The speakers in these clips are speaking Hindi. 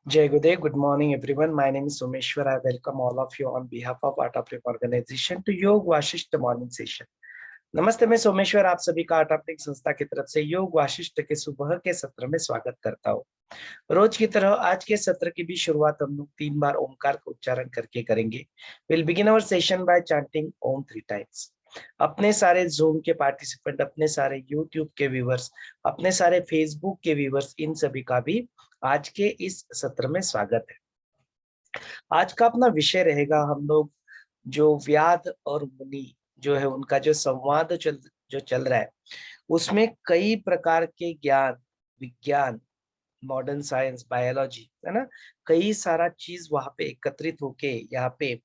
Jai Gude, good morning everyone. My name is Someshwar. I welcome all of you on behalf of Art of Living organization to योग वाशिष्ठ मॉर्निंग सेशन। नमस्ते, मैं सोमेश्वर आप सभी का आर्ट ऑफ लिविंग संस्था की तरफ से योग वाशिष्ठ के सुबह के सत्र में स्वागत करता हूँ। रोज की तरह आज के सत्र की भी शुरुआत हम लोग 3 बार ओमकार का उच्चारण करके करेंगे। Will begin our session by chanting Om 3 times. अपने सारे जूम के पार्टिसिपेंट, अपने सारे यूट्यूब के व्यूवर्स, अपने सारे फेसबुक के व्यूवर्स, इन सभी का भी आज के इस सत्र में स्वागत है। आज का अपना विषय रहेगा, हम लोग जो व्याध और मुनि जो है उनका जो संवाद जो चल रहा है, उसमें कई प्रकार के ज्ञान, विज्ञान, मॉडर्न साइंस, बायोलॉजी, है ना, कई सारा चीज वहां पे एकत्रित होके यहाँ पे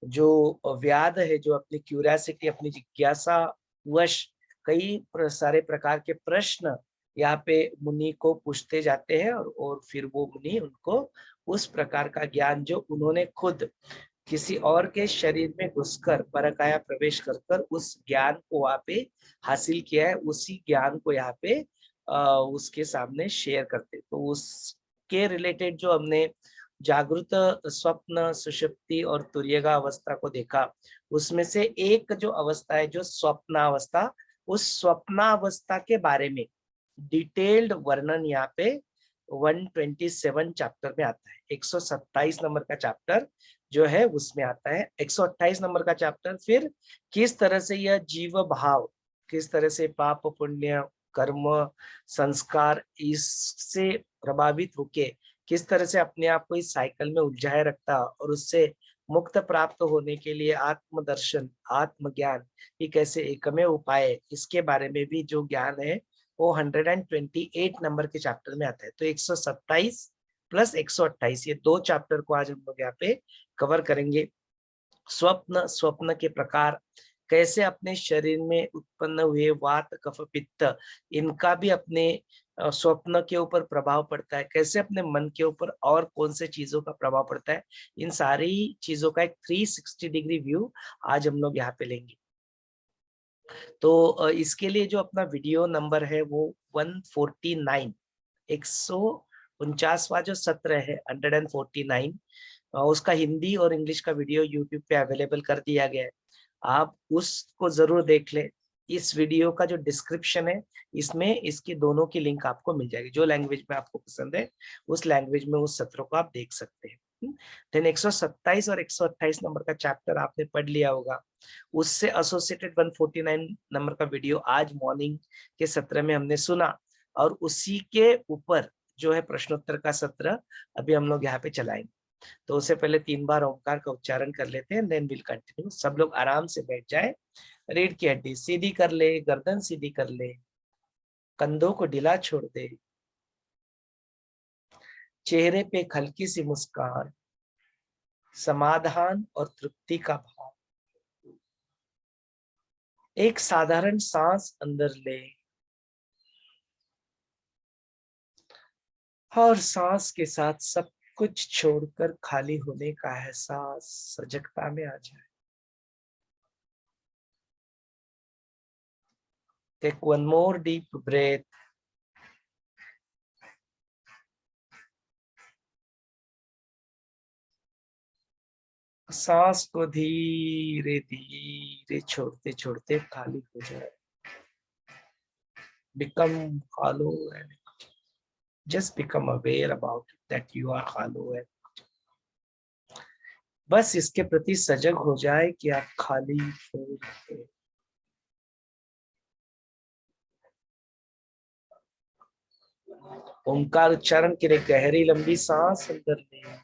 जो व्याध है, जो अपनी क्यूरियोसिटी, अपनी जिज्ञासा वश सारे प्रकार के प्रश्न यहाँ पे मुनि को पूछते जाते हैं, और फिर वो मुनि उनको उस प्रकार का ज्ञान जो उन्होंने खुद किसी और के शरीर में घुसकर परकाया प्रवेश कर कर उस ज्ञान को वहां पे हासिल किया है, उसी ज्ञान को यहाँ पे उसके सामने शेयर करते। तो उसके रिलेटेड जो हमने जागृत, स्वप्न, सुषुप्ति और तुर्यगा अवस्था को देखा, उसमें से एक जो अवस्था है जो स्वप्नावस्था, उस स्वप्नावस्था के बारे में डिटेल्ड वर्णन यहाँ पे 127 चैप्टर में आता है। 127 नंबर का चैप्टर जो है उसमें आता है। 128 नंबर का चैप्टर फिर किस तरह से यह जीव भाव, किस तरह से पाप पुण्य कर्म संस्कार इससे प्रभावित होके किस तरह से अपने आप को इस साइकिल में उलझाए रखता, और उससे मुक्त प्राप्त होने के लिए आत्मदर्शन, आत्मज्ञान ये कैसे एकमेव उपाय है, इसके बारे में भी जो ज्ञान है वो 128 नंबर के चैप्टर में आता है। तो 127 प्लस 128 ये दो चैप्टर को आज हम लोग यहाँ पे कवर करेंगे। स्वप्न, स्वप्न के प्रकार, कैसे अपने शरीर में उत्पन्न हुए वात कफ पित्त, इनका भी अपने स्वप्न के ऊपर प्रभाव पड़ता है, कैसे अपने मन के ऊपर और कौन से चीजों का प्रभाव पड़ता है, इन सारी चीजों का एक 360 डिग्री व्यू आज हम लोग यहाँ पे लेंगे। तो इसके लिए जो अपना वीडियो नंबर है वो 149, 149वां जो सत्र है 149, उसका हिंदी और इंग्लिश का वीडियो यूट्यूब पे अवेलेबल कर दिया गया है। आप उसको जरूर देख ले। इस वीडियो का जो डिस्क्रिप्शन है, इसमें इसकी दोनों की लिंक आपको मिल जाएगी। जो लैंग्वेज में आपको पसंद है उस लैंग्वेज में उस सत्र को आप देख सकते हैं। देन 127 और 128 नंबर का चैप्टर आपने पढ़ लिया होगा, उससे एसोसिएटेड 149 नंबर का वीडियो आज मॉर्निंग के सत्र में हमने सुना, और उसी के ऊपर जो है प्रश्नोत्तर का सत्र अभी हम लोग यहाँ पे चलाएंगे। तो उससे पहले 3 बार ओंकार का उच्चारण कर लेते हैं, देन विल कंटिन्यू। सब लोग आराम से बैठ जाए, रीढ़ की हड्डी सीधी कर ले, गर्दन सीधी कर ले, कंधों को ढीला छोड़ दे, चेहरे पे एक हल्की सी मुस्कान, समाधान और तृप्ति का भाव। एक साधारण सांस अंदर ले, और सांस के साथ सब कुछ छोड़कर खाली होने का एहसास सजगता में आ जाए। Take one more deep breath. सांस को धीरे धीरे छोड़ते छोड़ते खाली हो जाए। Become hollow and just become aware about it, that you are hollow and बस इसके प्रति सजग हो जाए कि आप खाली हो रहे हैं। ओंकार उच्चारण के लिए गहरी लंबी सांस अंदर लें,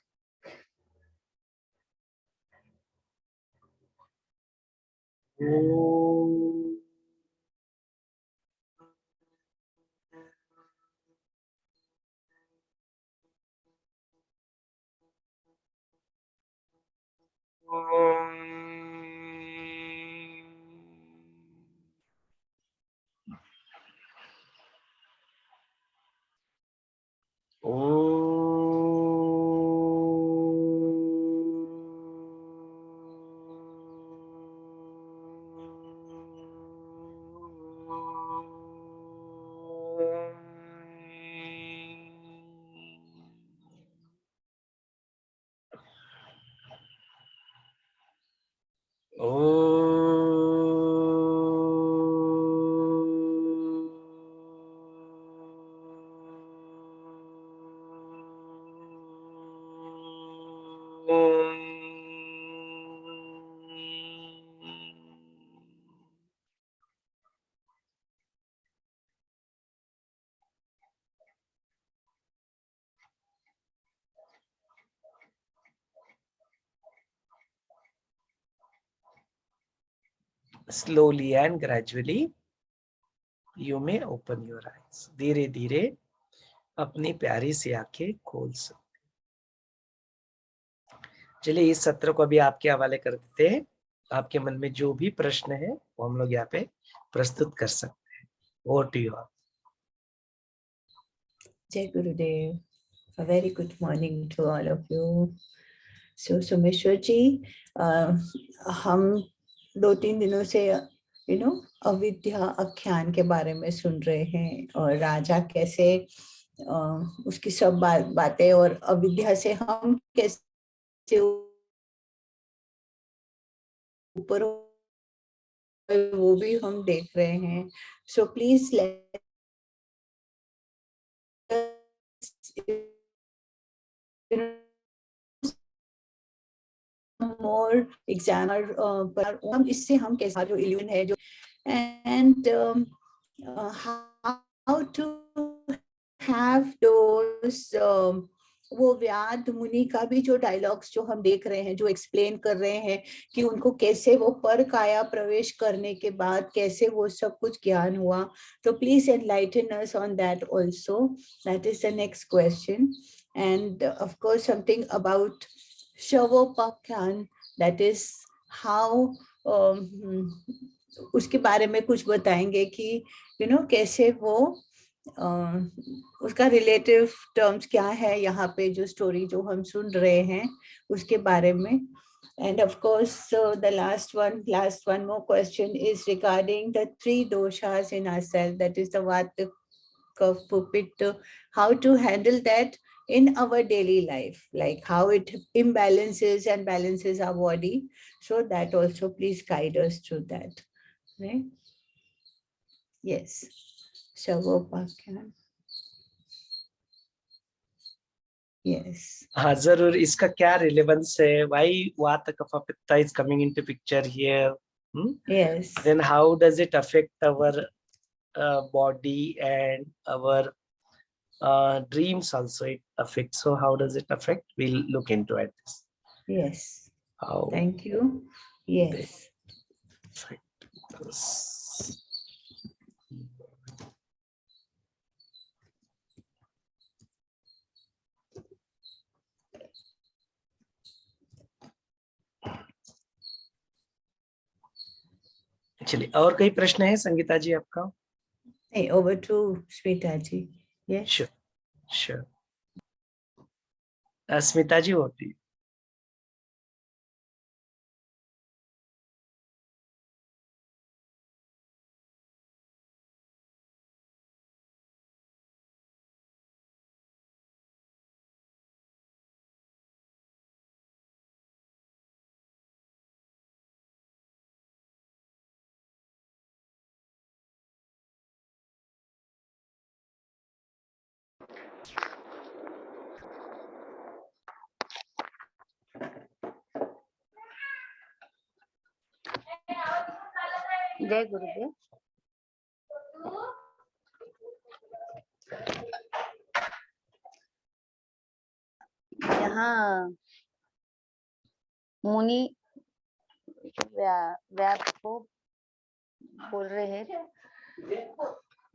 Slowly and gradually you may open your eyes. धीरे धीरे अपनी प्यारी सी आंखें खोल सकते। चलिए इस सत्र को भी आपके हवाले कर देते हैं। आपके मन में जो भी प्रश्न है वो हम लोग यहाँ पे प्रस्तुत कर सकते हैं। Over to you. Jai Gurudev. A very good morning to all of you. So Someshwar ji, हम 2-3 दिनों से अविद्या आख्यान के बारे में सुन रहे हैं और राजा कैसे उसकी सब बातें और अविद्या से हम कैसे ऊपर वो भी हम देख रहे हैं. So please let more examiner पर हम इससे हम कैसा जो इल्यूजन है जो and how to have those वो व्याध मुनि का भी जो डायलॉग्स जो हम देख रहे हैं जो एक्सप्लेन कर रहे हैं कि उनको कैसे वो पर काया प्रवेश करने के बाद कैसे वो सब कुछ ज्ञान हुआ. तो please enlighten us on that also. That is the next question. And of course something about शवोपाख्यान, that is how उसके बारे में कुछ बताएंगे कि कैसे वो उसका रिलेटिव टर्म्स क्या है यहाँ पे जो स्टोरी जो हम सुन रहे हैं उसके बारे में. And of course, the last one more question is regarding the 3 doshas in ourselves, that is the Vata, Kapha, Pitta, how to handle that in our daily life, like how it imbalances and balances our body. So that also please guide us through that. Right? Yes. Shavopakhyan. Yes. हाँ जरूर. इसका क्या रिलेवेंस है? Why Vata Kapha Pitta is coming into picture here? Yes. Then how does it affect our body and our dreams also it affects? So how does it affect? We'll look into it. Yes. How Thank you. Yes. affect us. चलिए और कोई प्रश्न है संगीता जी आपका? Hey, over to Smita ji. Yes. Sure. Smita जी होती. जय गुरुदेव. यहाँ मुनि व्याप को बोल रहे हैं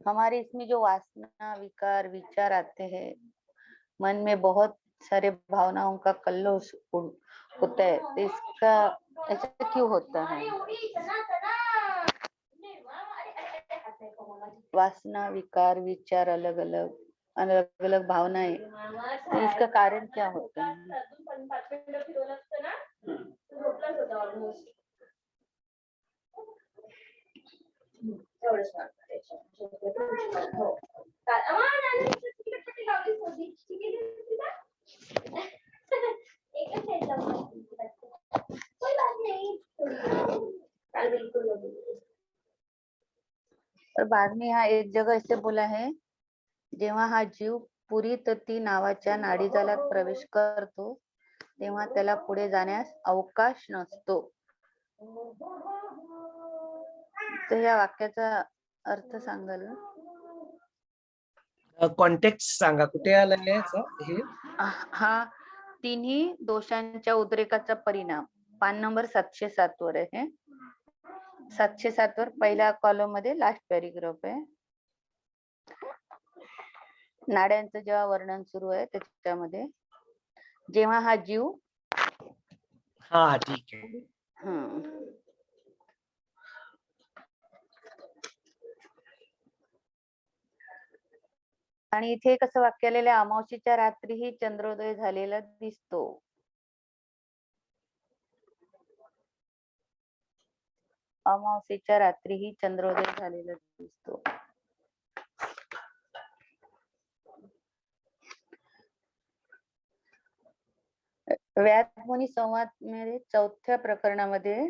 हमारे इसमें जो वासना विकार विचार आते हैं मन में बहुत सारे भावनाओं का कल्लोष होता है. तो इसका ऐसा क्यों होता है? वासना विकार विचार अलग अलग भावनाएं, तो इसका कारण क्या होता है? बाद में यहाँ एक जगह ऐसे बोला है, जेव्हा हा जीव पुरी तती नावाच्या नाडीजालात प्रवेश करतो तेव्हा त्याला पुढे जाण्यास अवकाश नसतो. तर या वाक्याचा अर्थ सांगाल? कॉन्टेक्स्ट सांगा, कुठे आलंय याचं हे? हा तिन्ही दोषांच्या उद्रेकाचा परिणाम पान नंबर 707 वर आहे. 707 वर पहिल्या कॉलम मध्ये लास्ट पॅराग्राफ आहे. नाड्यांचं जेव्हा वर्णन सुरू आहे त्याच्यामध्ये जेव्हा हा जीव हा ठीक आहे. आणि इथे कसं वाक्य आलेलं आहे, अमावस्येच्या रात्रीही चंद्रोदय झालेला दिसतो. अमावस्येच्या रात्रीही चंद्रोदय झालेला दिसतो. व्यासमुनी संवाद मेरे चौथ्या प्रकरणामध्ये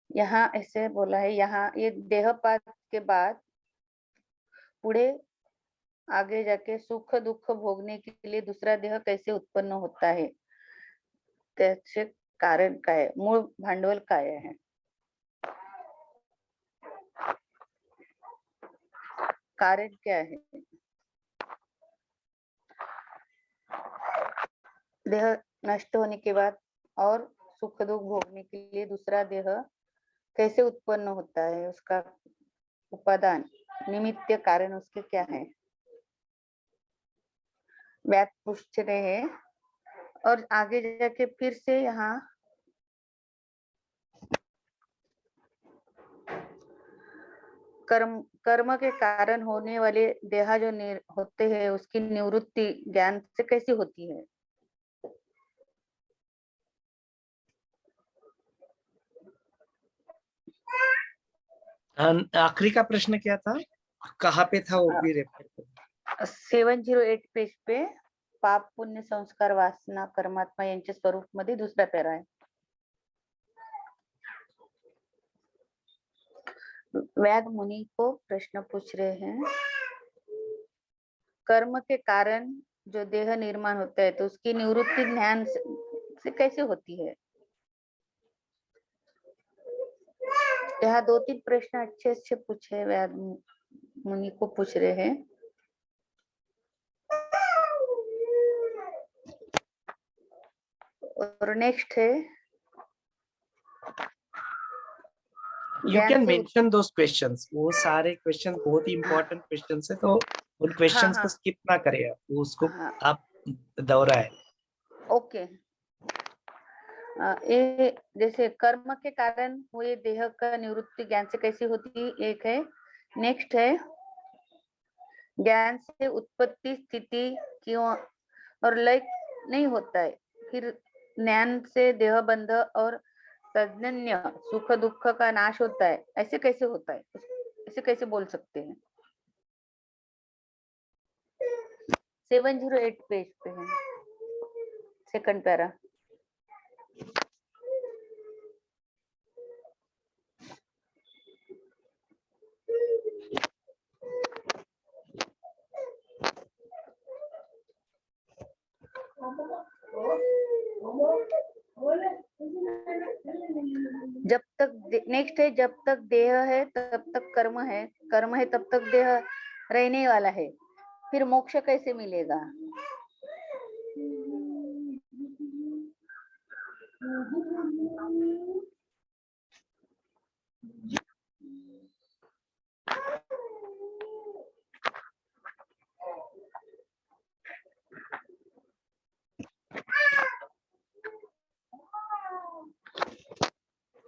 यहाँ ऐसे बोला है, यहाँ ये देहपात के बाद पुढे आगे जाके सुख दुख भोगने के लिए दूसरा देह कैसे उत्पन्न होता है, त्याचे कारण काय, मूळ भांडवल काय आहे. कारण क्या है, देह नष्ट होने के बाद और सुख दुख भोगने के लिए दूसरा देह कैसे उत्पन्न होता है, उसका उपादान निमित्त कारण उसके क्या है. व्यास पूछ रहे हैं और आगे जाके फिर से यहाँ कर्म के कारण होने वाले देह जो होते हैं उसकी निवृत्ति ज्ञान से कैसी होती है. आखिरी का प्रश्न क्या था, कहाँ पे था वो भी रेफर करो. 708 पेज पे पाप पुण्य संस्कार वासना कर्मात्मा यांच्या स्वरूप मध्ये दुसरा पैरा है. व्याद मुनि को प्रश्न पूछ रहे हैं, कर्म के कारण जो देह निर्माण होता है तो उसकी निवृत्ति ज्ञान से कैसे होती है. यहाँ 2-3 प्रश्न अच्छे पूछे, व्याद मुनि को पूछ रहे हैं. और नेक्स्ट है, you can mention those questions. वो सारे क्वेश्चन बहुत ही इंपॉर्टेंट क्वेश्चंस है, तो उन क्वेश्चंस को स्किप ना करें, वो उसको आप दोहराए. ओके. ये जैसे कर्म के कारण हुए देह का निवृत्ति ज्ञान से कैसी होती, एक है. नेक्स्ट है, ज्ञान से उत्पत्ति स्थिति क्यों और लय नहीं होता है, फिर ज्ञान से देह बंध और तज्ञन्य सुख दुख का नाश होता है, ऐसे कैसे होता है, ऐसे कैसे बोल सकते हैं. 708 पेज पे है, सेकंड पैरा. जब तक नेक्स्ट है, जब तक देह है तब तक कर्म है, कर्म है तब तक देह रहने वाला है, फिर मोक्ष कैसे मिलेगा.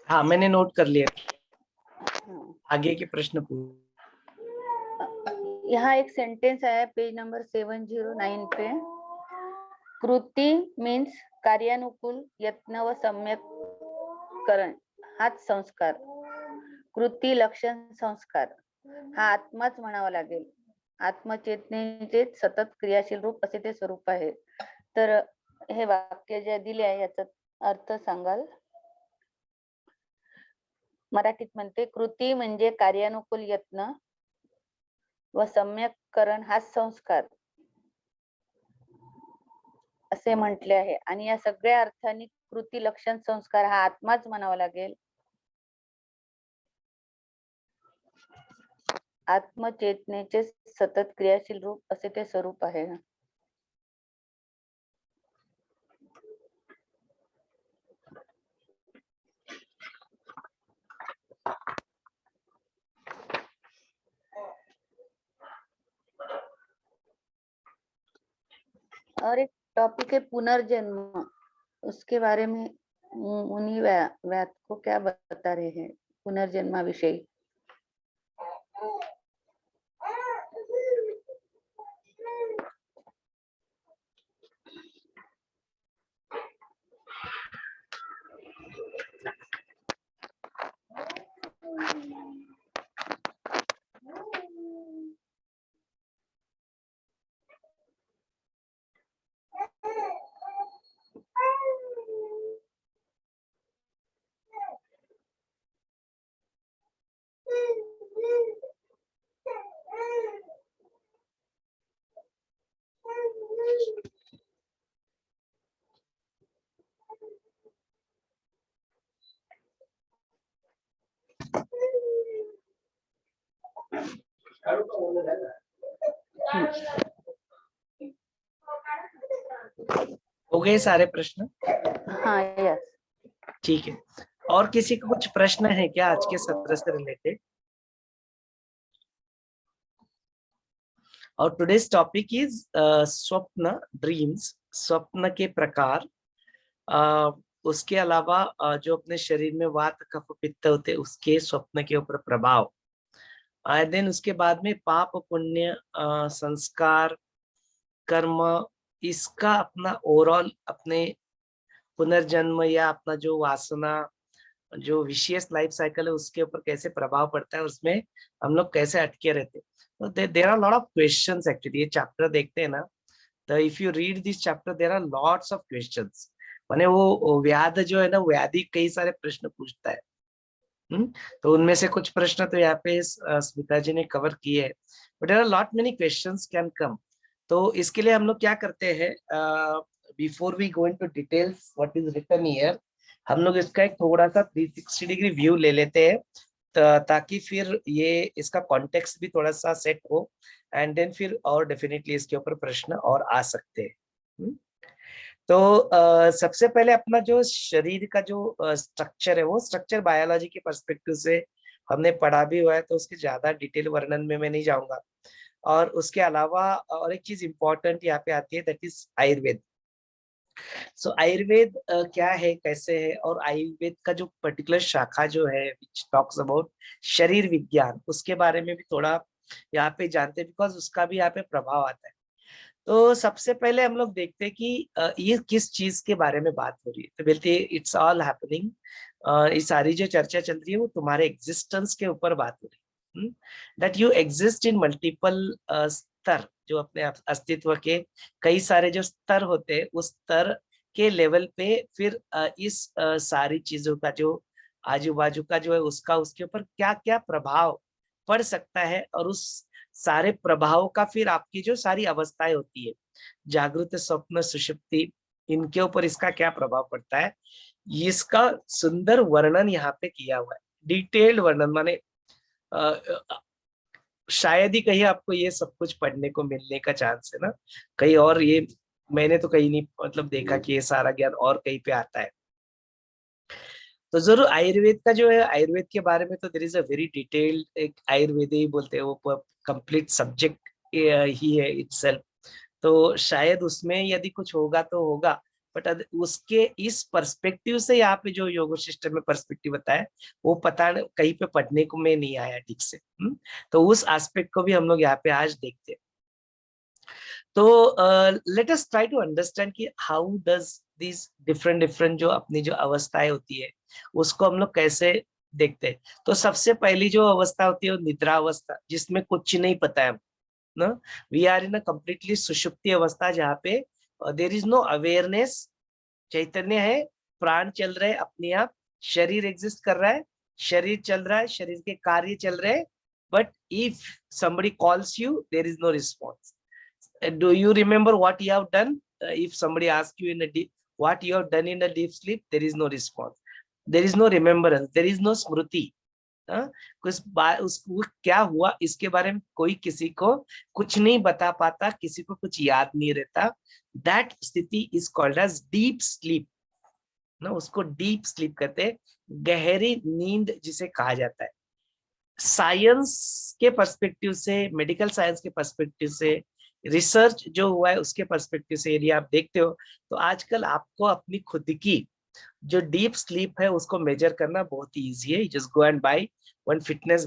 हाँ मैंने नोट कर लिया, आगे के प्रश्न पूछ. यहाँ एक सेंटेंस आया पेज नंबर 709 पे, कृती मीन्स कार्यानुकूल यत्न व सम्यक करण, हाच संस्कार. कृती लक्षण संस्कार हा आत्माच म्हणावा लागेल. आत्मचेतनेचे सतत क्रियाशील रूप असे ते स्वरूप आहे. तर हे वाक्य जे दिले आहे याचा अर्थ सांगाल. मराठीत म्हणते, कृती म्हणजे कार्यानुकूल यत्न व सम्यक करण हा संस्कार असे म्हटले आहे. आणि या सगळ्या अर्थांनी कृती लक्षण संस्कार हा आत्माच म्हणावा लागेल. आत्मचेतनेचे सतत क्रियाशील रूप असे ते स्वरूप आहे. और एक टॉपिक है पुनर्जन्म, उसके बारे में मुनि व्यास को क्या बता रहे हैं पुनर्जन्मा विषय? हो गए सारे प्रश्न? हाँ, यस। ठीक है, और किसी को कुछ प्रश्न है क्या आज के सत्र से रिलेटेड? और टुडेज टॉपिक इज स्वप्न, ड्रीम्स, स्वप्न के प्रकार, उसके अलावा जो अपने शरीर में वात कफ पित्त होते उसके स्वप्न के ऊपर प्रभाव, देन उसके बाद में पाप पुण्य, संस्कार, कर्म, इसका अपना ओवरऑल अपने पुनर्जन्म या अपना जो वासना, जो विशेष लाइफ साइकिल है उसके ऊपर कैसे प्रभाव पड़ता है, उसमें हम लोग कैसे अटके रहते हैं। तो there are lot of questions actually. ये चैप्टर देखते हैं ना, तो if you read this chapter there are lots of questions. माने वो व्याध जो है ना, व्याधि कई सारे प्रश्न पूछता है। तो उनमें से कुछ प्रश्न तो यहाँ पे स्मिता जी ने कवर किए हैं, but there are lot many questions can come. तो इसके लिए हम लोग क्या करते हैं, before we go into details what is written here, हम लोग इसका एक थोड़ा सा 360 डिग्री व्यू ले लेते हैं, ताकि फिर ये इसका कॉन्टेक्स्ट भी थोड़ा सा सेट हो, एंड देन फिर और डेफिनेटली इसके ऊपर प्रश्न और आ सकते हैं। तो सबसे पहले अपना जो शरीर का जो स्ट्रक्चर है, वो स्ट्रक्चर बायोलॉजी के पर्सपेक्टिव से हमने पढ़ा भी हुआ है, तो उसके ज्यादा डिटेल वर्णन में मैं नहीं जाऊंगा। और उसके अलावा और एक चीज इंपॉर्टेंट यहाँ पे आती है, दैट इज आयुर्वेद। सो आयुर्वेद क्या है, कैसे है, और आयुर्वेद का जो पर्टिकुलर शाखा जो है विच टॉक्स अबाउट शरीर विज्ञान, उसके बारे में भी थोड़ा यहाँ पे जानते हैं, बिकॉज उसका भी यहाँ पे प्रभाव आता है। तो सबसे पहले हम लोग देखते हैं कि ये किस चीज के बारे में बात हो रही है। तो बोलते हैं इट्स ऑल हैपनिंग, ये सारी जो चर्चा चल रही है वो तुम्हारे एग्जिस्टेंस के ऊपर बात हो रही है, that you exist in multiple स्तर, जो अपने अस्तित्व के कई सारे जो स्तर होते हैं, उस स्तर के लेवल पे फिर इस सारी चीजों का जो आजू बाजू का जो है उसका उसके ऊपर क्या क्या प्रभाव पड़ सकता है, और उस सारे प्रभाव का फिर आपकी जो सारी अवस्थाएं होती है, जागृत, स्वप्न, सुषुप्ति, इनके ऊपर इसका क्या प्रभाव पड़ता है, इसका सुंदर वर्णन यहाँ पे किया हुआ है, डिटेल्ड वर्णन। माने शायद ही कहीं आपको ये सब कुछ पढ़ने को मिलने का चांस है ना, कहीं और ये मैंने तो कहीं नहीं मतलब देखा कि ये सारा ज्ञान और कहीं पे आता है। तो जरूर आयुर्वेद का जो है, आयुर्वेद के बारे में तो there is a very detailed, एक आयुर्वेद ही बोलते हैं, वो कंप्लीट सब्जेक्ट ही है इटसेल्फ। तो शायद उसमें यदि कुछ होगा तो होगा, बट उसके इस पर्सपेक्टिव से यहाँ पे जो योग सिस्टम में पर्सपेक्टिव बताया, वो पता कहीं पे पढ़ने को में नहीं आया ठीक से। तो उस एस्पेक्ट को भी हम लोग यहाँ पे आज देखते हैं। तो let us try to understand कि हाउ डज दिस डिफरेंट जो अपनी जो अवस्थाएं होती है उसको हम लोग कैसे देखते हैं। तो सबसे पहली जो अवस्था होती है वो निद्रा अवस्था, जिसमें कुछ नहीं पता है ना, we are in a completely सुषुप्ति अवस्था, जहाँ पे देयर इज नो अवेयरनेस, चैतन्य है, प्राण चल रहे अपने आप, शरीर एग्जिस्ट कर रहा है, शरीर चल रहा है, शरीर के कार्य चल रहे हैं, but if somebody calls you, there is no response. Do you remember what you have done? If somebody asks you in a deep, what you have done in a deep sleep, there is no response, there is no remembrance, there is no smriti. उसको क्या हुआ इसके बारे में कोई किसी को कुछ नहीं बता पाता, किसी को कुछ याद नहीं रहता. दैट स्थिति is called as deep sleep ना, उसको डीप स्लीप कहते हैं, गहरी नींद जिसे कहा जाता है. साइंस के पर्सपेक्टिव से, मेडिकल साइंस के पर्सपेक्टिव से, रिसर्च जो हुआ है उसके पर्सपेक्टिव से यदि आप देखते हो तो आजकल आपको अपनी खुद की जो डीप स्लीप है उसको मेजर करना बहुत ही इजी है. Just go and by one fitness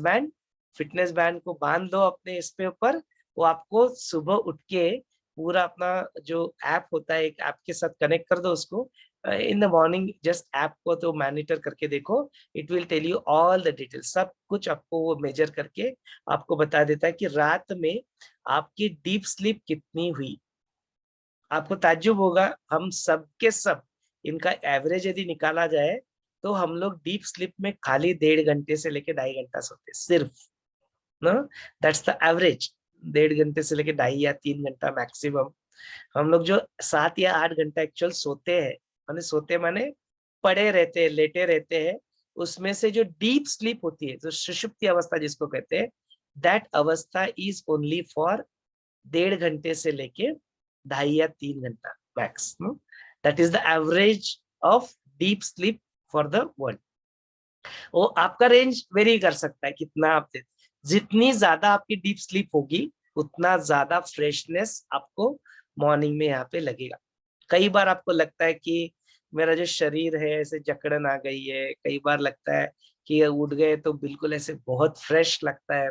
band को बांध दो अपने इस पे ऊपर, वो आपको सुबह उठ के पूरा अपना जो ऐप होता है, एक ऐप के साथ कनेक्ट कर दो उसको in the morning. Just app को तो मॉनिटर करके देखो, it will tell you all the details, सब कुछ आपको वो मेजर करके आपको बता देता है कि रात में आपकी डीप स्लीप कितनी हुई. आपको ताज्जुब होगा, हम सब के सब इनका एवरेज यदि निकाला जाए तो हम लोग डीप स्लीप में खाली 1.5 घंटे से लेके 2.5 घंटा सोते सिर्फ ना. That's the average. 1.5 घंटे से लेके 2.5 या 3 घंटा मैक्सिमम. हम लोग जो 7 या 8 घंटा एक्चुअल सोते हैं, माने पड़े रहते हैं, लेटे रहते हैं, उसमें से जो डीप स्लीप होती है, जो सुषुप्ति अवस्था जिसको कहते हैं, दैट अवस्था इज ओनली फॉर 1.5 घंटे से लेके 2.5 या 3 घंटा max. That is the average of deep sleep for the world. वो आपका रेंज वेरी कर सकता है कितना आप देते. जितनी ज्यादा आपकी डीप स्लीप होगी उतना ज्यादा फ्रेशनेस आपको मॉर्निंग में यहाँ पे लगेगा. कई बार आपको लगता है कि मेरा जो शरीर है ऐसे जकड़न आ गई है, कई बार लगता है कि उठ गए तो बिल्कुल ऐसे बहुत फ्रेश लगता है.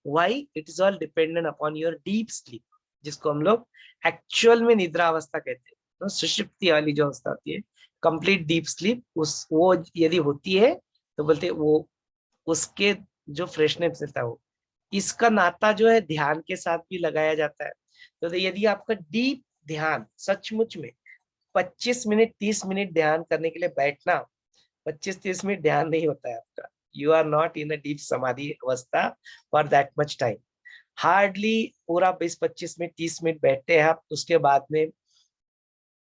Why? It is all dependent upon your deep sleep, जिसको हम लोग एक्चुअल में निद्रा अवस्था कहते हैं. तो सुषुप्ति वाली जो अवस्था होती है, कंप्लीट डीप स्लीप, उस वो यदि होती है तो बोलते वो उसके जो फ्रेशनेस रहता है वो. इसका नाता जो है ध्यान के साथ भी लगाया जाता है. तो यदि आपका डीप ध्यान सचमुच में 25 मिनट 30 मिनट ध्यान करने के लिए बैठना, 25-30 मिनट ध्यान नहीं होता है आपका. You are not in a deep samadhi अवस्था for that much time. Hardly पूरा 20-25 मिनट 30 मिनट बैठते हैं आप. उसके बाद में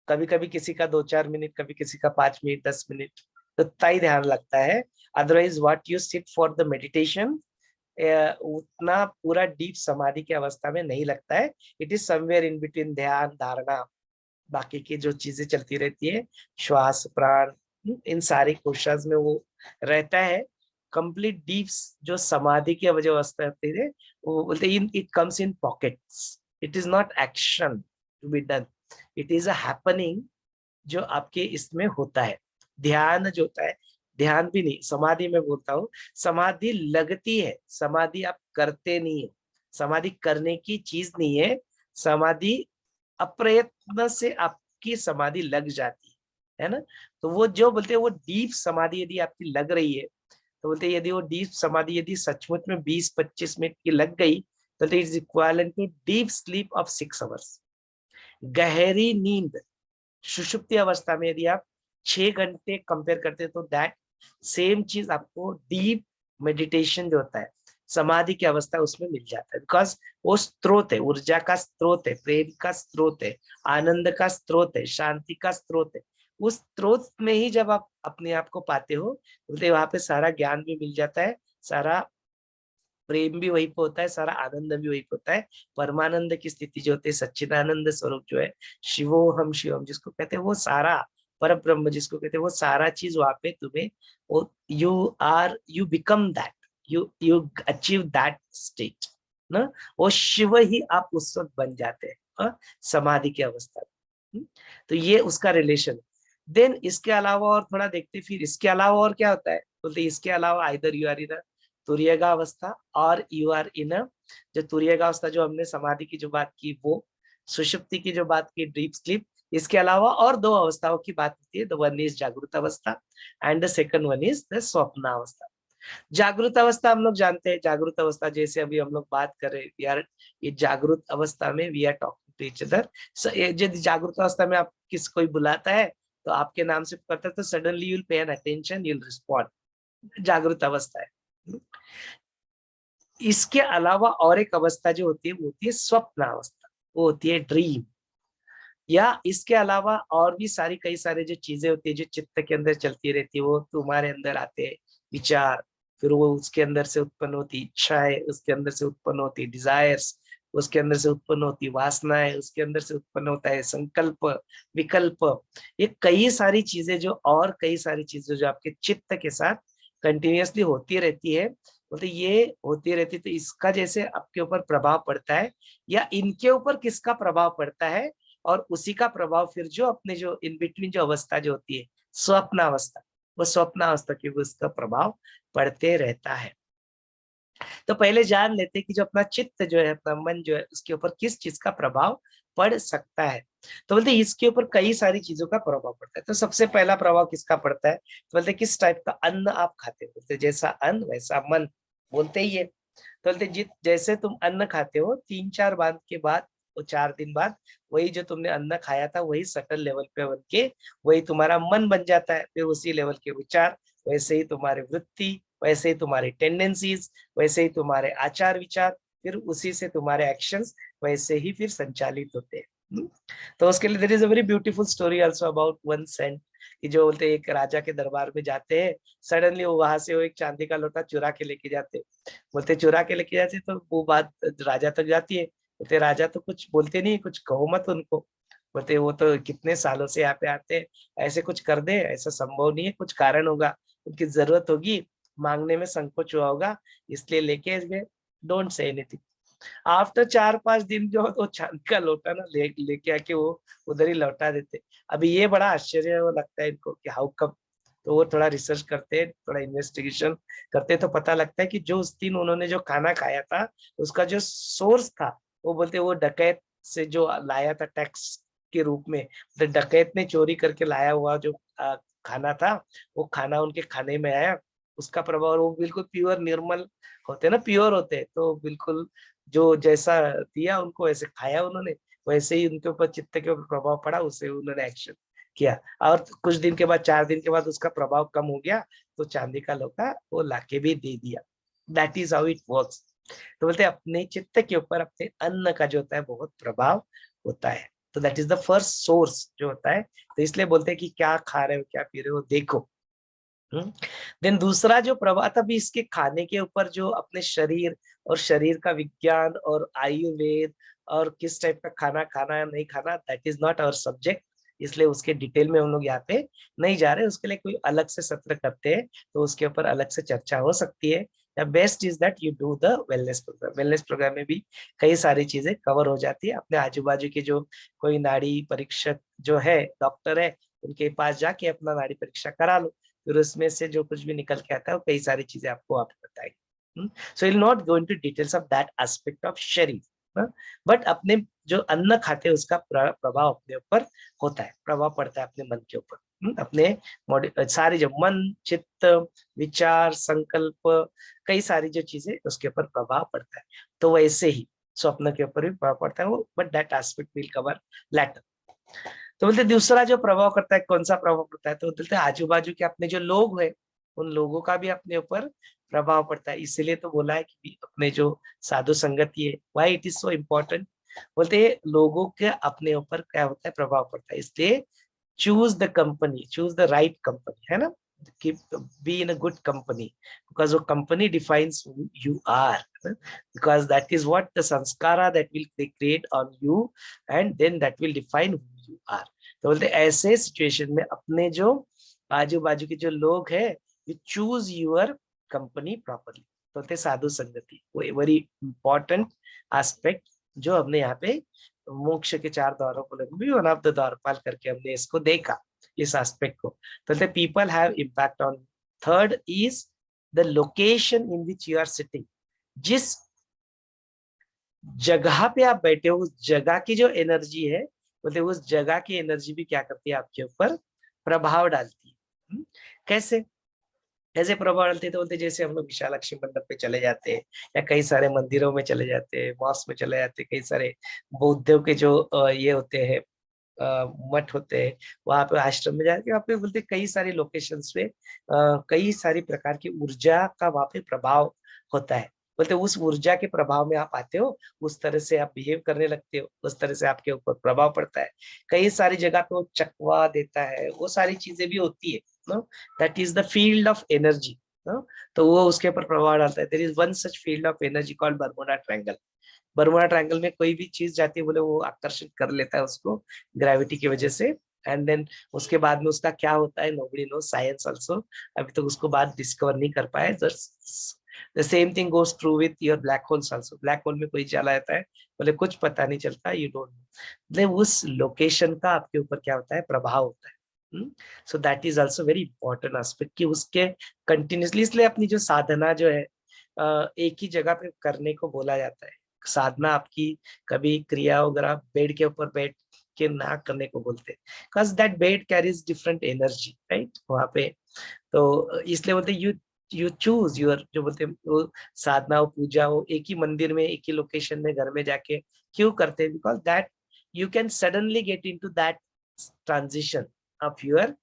कभी कभी किसी का 2-4 मिनट, कभी किसी का 5 मिनट 10 मिनट, तो उतना ही ध्यान लगता है. Otherwise what you sit for the meditation, उतना पूरा डीप समाधि की अवस्था में नहीं लगता है. It is somewhere in between ध्यान, धारणा, बाकी की जो चीजें चलती रहती है, श्वास, प्राण, इन सारी कोशास में वो रहता है. कंप्लीट डीप जो समाधि की जो अवस्था होती है वो बोलते हैं it comes in pockets. It is not action to be done, it is a happening जो आपके इसमें होता है. ध्यान जो होता है, ध्यान भी नहीं, समाधि में बोलता हूँ, समाधि लगती है, समाधि आप करते नहीं है, समाधि करने की चीज नहीं है. समाधि अप्रयत्न से आपकी समाधि लग जाती है ना. तो वो जो बोलते हैं वो डीप समाधि यदि आपकी लग रही है तो बोलते हैं यदि वो डीप समाधि यदि सचमुच में 20-25 मिनट की लग गई तो it is equivalent to deep sleep of 6 hours. गहरी नींद सुषुप्ति अवस्था में यदि आप 6 घंटे कंपेयर करते तो दैट सेम चीज आपको डीप मेडिटेशन जो होता है, समाधि की अवस्था, उसमें मिल जाता है. बिकॉज वो स्रोत है, ऊर्जा का स्रोत है, प्रेम का स्रोत है, आनंद का स्रोत है, शांति का स्रोत है. उस स्रोत में ही जब आप अपने आप को पाते हो बोलते वहां पे सारा ज्ञान भी मिल जाता है, सारा प्रेम भी वही पे होता है, सारा आनंद भी वही पे होता है. परमानंद की स्थिति जो होती है, सच्चिदानंद स्वरूप जो है, शिवोहम शिवम जिसको कहते हैं, वो सारा पर ब्रह्म जिसको कहते हैं, वो सारा चीज वहां पे तुम्हें, वो you become that, you achieve that state ना. वो शिव ही आप उस वक्त बन जाते हैं समाधि की अवस्था में. तो ये उसका रिलेशन. देन इसके अलावा और थोड़ा देखते, फिर इसके अलावा और क्या होता है बोलते, इसके अलावा आइदर यू आर इन तुर्यगा अवस्था और यू आर इन जो तुर्यगा अवस्था जो हमने समाधि की जो बात की, वो सुषुप्ति की जो बात की डीप स्लीप. इसके अलावा और 2 अवस्थाओं की बात होती है. द वन इज जागृत अवस्था and the second one is the स्वप्न अवस्था. जागृत अवस्था हम लोग जानते हैं, जागृत अवस्था जैसे अभी हम लोग बात कर रहे हैं यार, ये जागृत अवस्था में we are talking to each other. यदि जागृत अवस्था में आप किसी कोई बुलाता है तो आपके नाम से करता है तो suddenly you will pay an attention, you will respond. जागृत अवस्था है। इसके अलावा और एक अवस्था जो होती है वो होती है स्वप्न अवस्था, वो होती है ड्रीम। या इसके अलावा और भी सारी कई सारे जो चीजें होती है जो चित्त के अंदर चलती रहती है, वो तुम्हारे अंदर आते हैं विचार, फिर वो उसके अंदर से उत्पन्न होती इच्छाएं, उसके अंदर से उत्पन्न होती डिजायर्स, उसके अंदर से उत्पन्न होती वासनाएं, उसके अंदर से उत्पन्न होता है संकल्प, विकल्प। ये कई सारी चीजें जो, और कई सारी चीजें जो आपके चित्त के साथ कंटिन्यूअसली होती रहती है, बोलते ये होती रहती, तो इसका जैसे आपके ऊपर प्रभाव पड़ता है या इनके ऊपर किसका प्रभाव पड़ता है, और उसी का प्रभाव फिर जो अपने जो इन बिटवीन जो अवस्था जो होती है स्वप्न अवस्था, वो स्वप्न अवस्था के उसका प्रभाव पड़ते रहता है। तो पहले जान लेते हैं कि जो अपना चित्त जो है, अपना मन जो है, उसके ऊपर किस चीज का प्रभाव पड़ सकता है। तो बोलते इसके ऊपर कई सारी चीजों का प्रभाव पड़ता है। तो सबसे पहला प्रभाव किसका पड़ता है, तो बोलते किस टाइप का अन्न आप खाते हो, बोलते जैसा अन्न वैसा मन, बोलते ही है। तो बोलते जैसे तुम अन्न खाते हो 3-4 बाद के बाद, वो 4 दिन बाद वही जो तुमने अन्न खाया था वही सटल लेवल पे बन के वही तुम्हारा मन बन जाता है, फिर उसी लेवल के विचार, वैसे ही तुम्हारे वृत्ति, वैसे ही तुम्हारी टेंडेंसीज, वैसे ही तुम्हारे आचार विचार, फिर उसी से तुम्हारे एक्शंस वैसे ही फिर संचालित होते हैं। तो उसके लिए there is a very beautiful story also about one saint, कि जो बोलते एक राजा के दरबार में जाते हैं, सडनली वो वहां से वो एक चांदी का लोटा चुरा के लेके जाते, बोलते चुरा के लेके जाते, तो वो बात राजा तक जाती है, बोलते राजा तो कुछ बोलते नहीं, कुछ कहो मत उनको, बोलते वो तो कितने सालों से यहाँ पे आते हैं, ऐसे कुछ कर दे, ऐसा संभव नहीं है, कुछ कारण होगा, उनकी जरूरत होगी, मांगने में संकोच हुआ होगा, इसलिए लेके गए, डोंट से एनीथिंग। आफ्टर 4-5 दिन जो तो चांदी का लोटा ना लेके आके वो उधर ही लौटा देते। अभी ये बड़ा आश्चर्य वो लगता है इनको कि हाउ कम। तो वो थोड़ा रिसर्च करते हैं, थोड़ा इन्वेस्टिगेशन करते, तो पता लगता है कि जो उस दिन उन्होंने जो खाना खाया था उसका जो सोर्स था, वो बोलते वो डकैत से जो लाया था टैक्स के रूप में, तो डकैत ने चोरी करके लाया हुआ जो खाना था, वो खाना उनके खाने में आया, उसका प्रभाव, वो बिल्कुल प्योर निर्मल होते ना, प्योर होते, तो बिल्कुल जो जैसा दिया उनको वैसे खाया उन्होंने, वैसे ही उनके ऊपर चित्त के ऊपर प्रभाव पड़ा, उससे उन्होंने एक्शन किया, और कुछ दिन के बाद 4 दिन के बाद उसका प्रभाव कम हो गया, तो चांदी का लोटा वो लाके भी दे दिया। That is how it works. तो बोलते अपने चित्त के ऊपर अपने अन्न का जो होता है बहुत प्रभाव होता है। तो that is the first source जो होता है। तो इसलिए बोलते हैं कि क्या खा रहे हो क्या पी रहे हो देखो। देन दूसरा जो प्रभाव, तभी इसके खाने के ऊपर जो अपने शरीर और शरीर का विज्ञान और आयुर्वेद और किस टाइप का खाना खाना है नहीं खाना, that is not our subject, इसलिए उसके डिटेल में हम लोग यहाँ पे नहीं जा रहे, उसके लिए कोई अलग से सत्र करते हैं तो उसके ऊपर अलग से चर्चा हो सकती है। The best is that you do the wellness program. Wellness program में भी कई सारी चीजें कवर हो जाती है। अपने आजू बाजू के जो कोई नाड़ी परीक्षक जो है, डॉक्टर है, उनके पास जाके अपना नाड़ी परीक्षा करा लो, फिर उसमें से जो कुछ भी निकल के आता है वो कई सारी चीजें आपको आप बताएंगे। So will not go into details of that aspect of शरीर, बट अपने जो अन्न खाते हैं उसका प्रभाव अपने ऊपर होता है, प्रभाव पड़ता है अपने मन के ऊपर। अपने सारी जो मन, चित्त, विचार, संकल्प, कई सारी जो चीजें उसके ऊपर प्रभाव पड़ता है। तो वैसे ही स्वप्न के ऊपर भी प्रभाव पड़ता है वो, but that aspect will cover later. तो बोलते दूसरा जो प्रभाव करता है, कौन सा प्रभाव पड़ता है, तो बोलते आजू बाजू के अपने जो लोग हैं उन लोगों का भी अपने ऊपर प्रभाव पड़ता है। इसीलिए तो बोला है कि अपने जो साधु संगति है, why it is so important, बोलते लोगों के अपने ऊपर क्या होता है, प्रभाव पड़ता है। इसलिए choose the company, choose the right company, है ना, be in a good company, because वो company defines who you are, because that is what the sanskara that will they create on you, and then that will define who you are। तो बोलते ऐसे सिचुएशन में अपने जो आजू बाजू के जो लोग हैं, you choose your company properly। बोलते साधु संगति वो वेरी इंपॉर्टेंट एस्पेक्ट जो हमने यहाँ पे मोक्ष के 4 द्वारों को भी वन ऑफ द द्वारपाल करके हमने इसको देखा, इस एस्पेक्ट को। तो the people have impact on। Third is the location in which you are sitting. जिस जगह पे आप बैठे हो उस जगह की जो एनर्जी है, बोलते उस जगह की एनर्जी भी क्या करती है, आपके ऊपर प्रभाव डालती है। कैसे ऐसे प्रभाव डालते, तो बोलते जैसे हम लोग विशालाक्षी मंडप पे चले जाते हैं या कई सारे मंदिरों में चले जाते हैं, मॉस्क में चले जाते हैं, कई सारे बौद्धों के जो ये होते हैं मठ होते हैं, वहां पे आश्रम में जाके वहाँ पे बोलते कई सारी लोकेशंस पे कई सारी प्रकार की ऊर्जा का वहाँ पे प्रभाव होता है। बोलते उस ऊर्जा के प्रभाव में आप आते हो, उस तरह से आप बिहेव करने लगते हो, उस तरह से आपके ऊपर प्रभाव पड़ता है। कई सारी जगह पे वो चकवा देता है, वो सारी चीजें भी होती है। No, that is the field of energy. No, तो वो उसके ऊपर प्रभाव डालता है। There is one such field of energy called Bermuda Triangle. Bermuda Triangle में कोई भी चीज जाती है, बोले वो आकर्षित कर लेता है उसको ग्रेविटी की वजह से। एंड देन उसके बाद में उसका क्या होता है, नोबडी नो, साइंस आल्सो अभी तक उसको बात डिस्कवर नहीं कर पाए। The same thing goes true with your black holes also. Black hole में कोई चला जाता है, बोले कुछ पता नहीं चलता, यू डोंट नो, मतलब उस लोकेशन का आपके ऊपर क्या होता है, प्रभाव होता है। So that is also very important aspect कि उसके कंटिन्यूसली, इसलिए अपनी जो साधना जो है एक ही जगह पे करने को बोला जाता है। साधना आपकी कभी क्रिया वगैरह बेड के ऊपर बैठ के ना करने को बोलते हैं, because that bed carries different energy, right, वहां पे। तो इसलिए बोलते यू यू चूज योर, जो बोलते हैं वो साधना हो, पूजा हो, एक ही मंदिर में, एक ही लोकेशन में, घर में जाके क्यों करते हैं, because that you can suddenly gate into that transition of your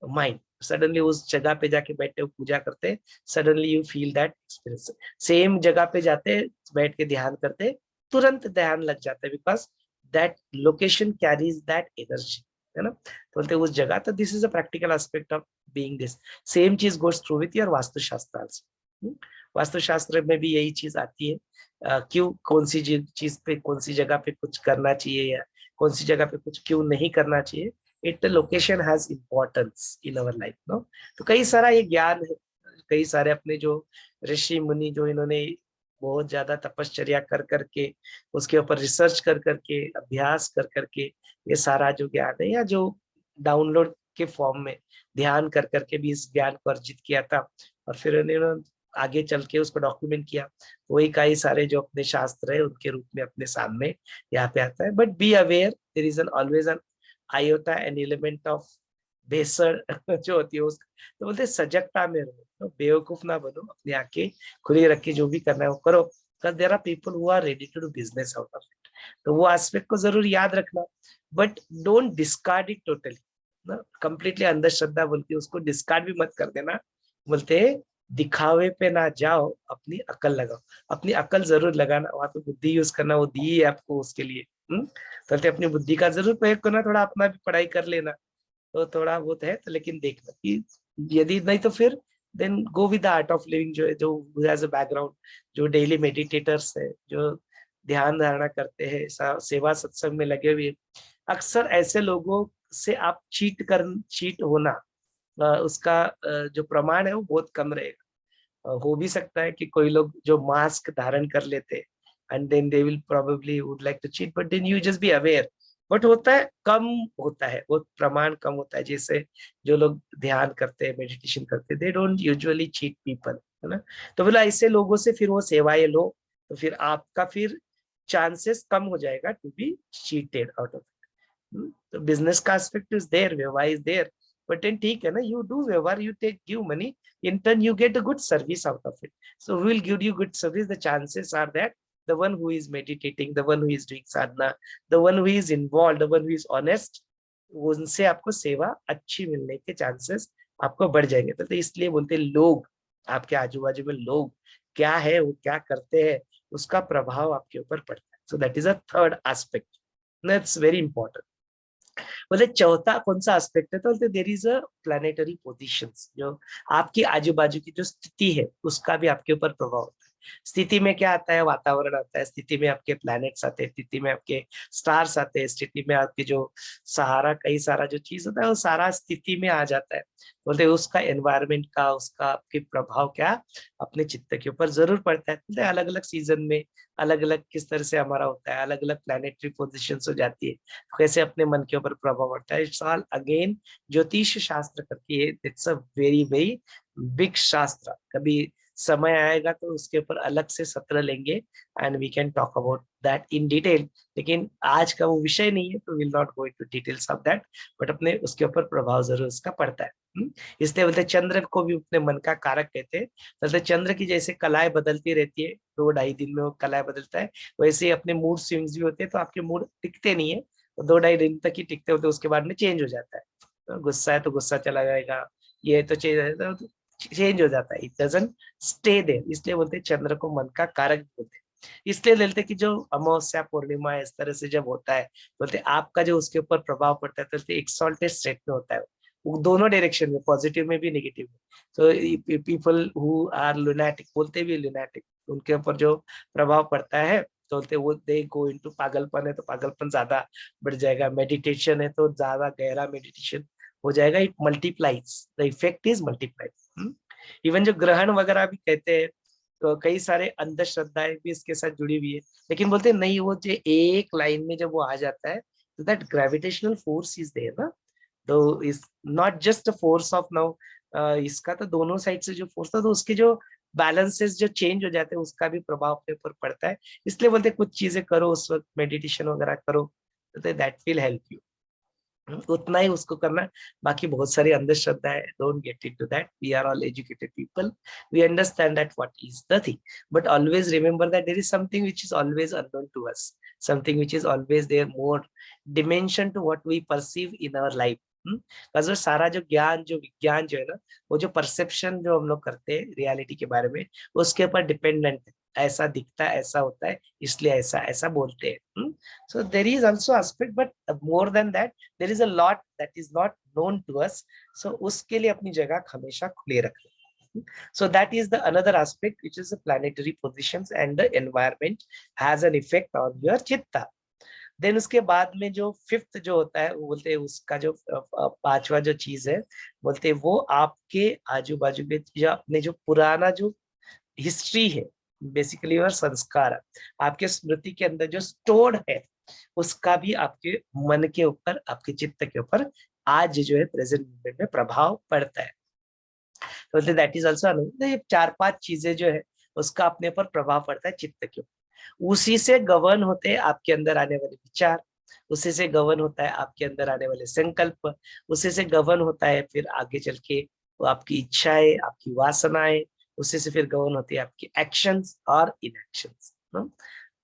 mind. Suddenly उस जगह पे जाके बैठे हो, पूजा करते, suddenly you feel that experience. Same जगह पे जाते, बैठ के ध्यान करते, तुरंत ध्यान लग जाता है, because that location carries that energy, है ना। तो बोलते उस जगह, तो this is a practical aspect of being this. Same चीज goes through with your Vastushastra also. Vastushastra में भी यही चीज आती है। क्यों, कौन सी चीज पे, कौन सी जगह पे कुछ करना चाहिए, या कौन सी जगह पे कुछ क्यों नहीं करना चाहिए, it location has importance in our life, no. तो कई सारा ये ज्ञान है, कई सारे अपने जो ऋषि मुनि, जो इन्होंने बहुत ज्यादा तपश्चर्या कर करके, उसके ऊपर रिसर्च कर करके, अभ्यास कर करके, ये सारा जो ज्ञान है, या जो डाउनलोड के फॉर्म में ध्यान कर करके भी इस ज्ञान को अर्जित किया था, और फिर इन्होंने आगे चल के उसको डॉक्यूमेंट किया, वही कई सारे जो अपने शास्त्र है उनके रूप में अपने सामने यहाँ पे आता है। But be aware, there is an always an iota an element of बेसर जो होती है उसका। तो बोलते सजगता में रहो, तो बेवकूफ ना बनो, अपनी आंखें खुली रख के जो भी करना है वो करो, because there are people who are ready to do business out of it। तो वो एस्पेक्ट को जरूर याद रखना, but don't discard it totally ना, कंप्लीटली अंधश्रद्धा बोल के उसको डिस्कार्ड भी मत कर देना। बोलते दिखावे पे ना जाओ, अपनी अकल लगाओ। अपनी अकल जरूर लगाना, वहां पे बुद्धि यूज करना, वो दी है आपको उसके लिए। तो अपनी बुद्धि का जरूर प्रयोग करना, थोड़ा अपना भी पढ़ाई कर लेना, तो थोड़ा बहुत है, तो लेकिन देखना कि यदि नहीं तो फिर then go with the Art of Living, जो है, जो एज अ बैकग्राउंड, जो डेली मेडिटेटर्स है, जो ध्यान धारणा करते हैं, सेवा सत्संग में लगे हुए, अक्सर ऐसे लोगों से आप चीट होना, उसका जो प्रमाण है वो बहुत कम रहेगा। हो भी सकता है कि कोई लोग जो मास्क धारण कर लेते, and then they will probably would like to cheat, but then you just be aware. But होता है, कम होता है, वो प्रमाण कम होता है। जैसे जो लोग ध्यान करते हैं, मेडिटेशन करते हैं, they don't usually cheat people, है ना। तो बोला ऐसे लोगों से फिर वो सेवाएं लो, तो फिर आपका फिर चांसेस कम हो जाएगा to be cheated out of. तो बिजनेस का एस्पेक्ट इज देयर, व्यवहार इज देयर, बट देन ठीक है ना, यू डू व्यवहार, you take give money, in turn you get a good service out of it। So who will give you good service, the chances are that the one who is meditating, the one who is doing sadhana, the one who is involved, the one who is honest, उनसे आपको सेवा अच्छी मिलने के चांसेस आपको बढ़ जाएंगे। तो इसलिए बोलते हैं लोग, आपके आजू बाजू में लोग क्या है, वो क्या करते हैं, उसका प्रभाव आपके ऊपर पड़ता है। So that is a third aspect, that's very important. बोले चौथा कौन सा एस्पेक्ट है, तो बोलते there is a planetary positions, जो आपकी आजू बाजू की जो स्थिति है उसका भी आपके ऊपर प्रभाव होता है। स्थिति में क्या आता है, वातावरण आता है, स्थिति में आपके प्लैनेट्स आते हैं, स्थिति में आपके स्टार्स आते हैं, स्थिति में आपके जो सहारा, कई सारा जो चीज होता है वो सारा स्थिति में आ जाता है। बोलते उसका एनवायरमेंट का, उसका आपके प्रभाव क्या अपने चित्त के ऊपर जरूर पड़ता है। बोलते अलग अलग सीजन में अलग अलग किस तरह से हमारा होता है, अलग अलग प्लैनेटरी पोजिशन हो जाती है, कैसे अपने मन के ऊपर प्रभाव पड़ता है। इट्स ऑल अगेन ज्योतिष शास्त्र करती है, it's a very very big शास्त्र। कभी समय आएगा तो उसके ऊपर अलग से सत्र लेंगे, and we can talk about that in detail. लेकिन आज का वो विषय नहीं है, तो will not go into details of that, but अपने उसके ऊपर प्रभाव जरूर उसका पड़ता है। इसलिए बोलते चंद्र को भी अपने मन का कारक कहते हैं। बोलते चंद्र की जैसे कलाएं बदलती रहती है, 2-2.5 दिन में वो कलाएं बदलता है, वैसे ही अपने मूड स्विंग्स भी होते हैं। तो आपके मूड टिकते नहीं है, तो 2-2.5 दिन तक ही टिकते होते, उसके बाद में चेंज हो जाता है। तो गुस्सा है तो गुस्सा चला जाएगा, ये तो चेंज हो जाता है, इट डजंट स्टे देयर। इसलिए बोलते हैं चंद्र को मन का कारक बोलते हैं। इसलिए बोलते हैं कि जो अमावस्या पूर्णिमा इस तरह से जब होता है, बोलते हैं आपका जो उसके ऊपर प्रभाव पड़ता है, तो बोलते एक्सॉल्टेड स्टेट में होता है वो, दोनों डायरेक्शन में, पॉजिटिव में भी नेगेटिव में। तो पीपल हु आर लुनाटिक, बोलते भी लुनाटिक, उनके ऊपर जो प्रभाव पड़ता है तो बोलते वो दे गो इनटू, पागलपन है तो पागलपन ज्यादा बढ़ जाएगा, मेडिटेशन है तो ज्यादा गहरा मेडिटेशन हो जाएगा, it multiplies, the effect is multiplies. Even जो ग्रहण वगैरह भी कहते हैं, तो कई सारे अंधश्रद्धाएं भी इसके साथ जुड़ी हुई है, लेकिन बोलते हैं नहीं, वो जो एक लाइन में जब वो आ जाता है, तो that gravitational force is there ना, तो is not just force of now, इसका तो दोनों साइड से जो फोर्स था, तो उसके जो बैलेंसेस जो चेंज हो जाते हैं, उसका भी प्रभाव अपने ऊपर पड़ता है। इसलिए बोलते हैं कुछ चीजें करो उस वक्त, मेडिटेशन वगैरह करो, तो दैट विल हेल्प यू, उतना ही उसको करना। बाकी बहुत सारी अंधश्रद्धा है, don't get into that, we are all educated people, we understand that what is the thing, but always remember that there is something which is always unknown to us, something which is always there, more dimension to what we perceive in our life. जो सारा जो ज्ञान, जो विज्ञान जो है ना, वो जो परसेप्शन जो हम लोग करते हैं रियलिटी के बारे में, उसके ऊपर डिपेंडेंट है, ऐसा दिखता है, ऐसा होता है, इसलिए ऐसा ऐसा बोलते हैं। So there is also aspect, but more than that, there is a lot that is not known to us. So उसके लिए अपनी जगह हमेशा खुले रखें। So that is the another aspect, which is the planetary positions and the environment has an effect on your chitta. Then उसके बाद में जो फिफ्थ जो होता है, वो बोलते हैं उसका जो पांचवा जो चीज है, बोलते हैं वो आपके आजू बाजू में जो अपने जो पुराना जो हिस्ट्री है, बेसिकली और संस्कार आपके स्मृति के अंदर जो स्टोर्ड है, उसका भी आपके मन के ऊपर, आपके चित्त के ऊपर आज जो है प्रेजेंट मोमेंट में प्रभाव पड़ता है। तो दैट इज ऑल्सो, ये 4-5 चीजें जो है उसका अपने ऊपर प्रभाव पड़ता है चित्त के ऊपर, उसी से गवर्न होते हैं आपके अंदर आने वाले विचार, उसी से गवर्न होता है आपके अंदर आने वाले संकल्प, उसी से गवर्न होता है फिर आगे चल के वो आपकी इच्छाएं, आपकी वासनाएं, उसी से फिर गवर्न होती है आपकी एक्शंस और इनएक्शंस।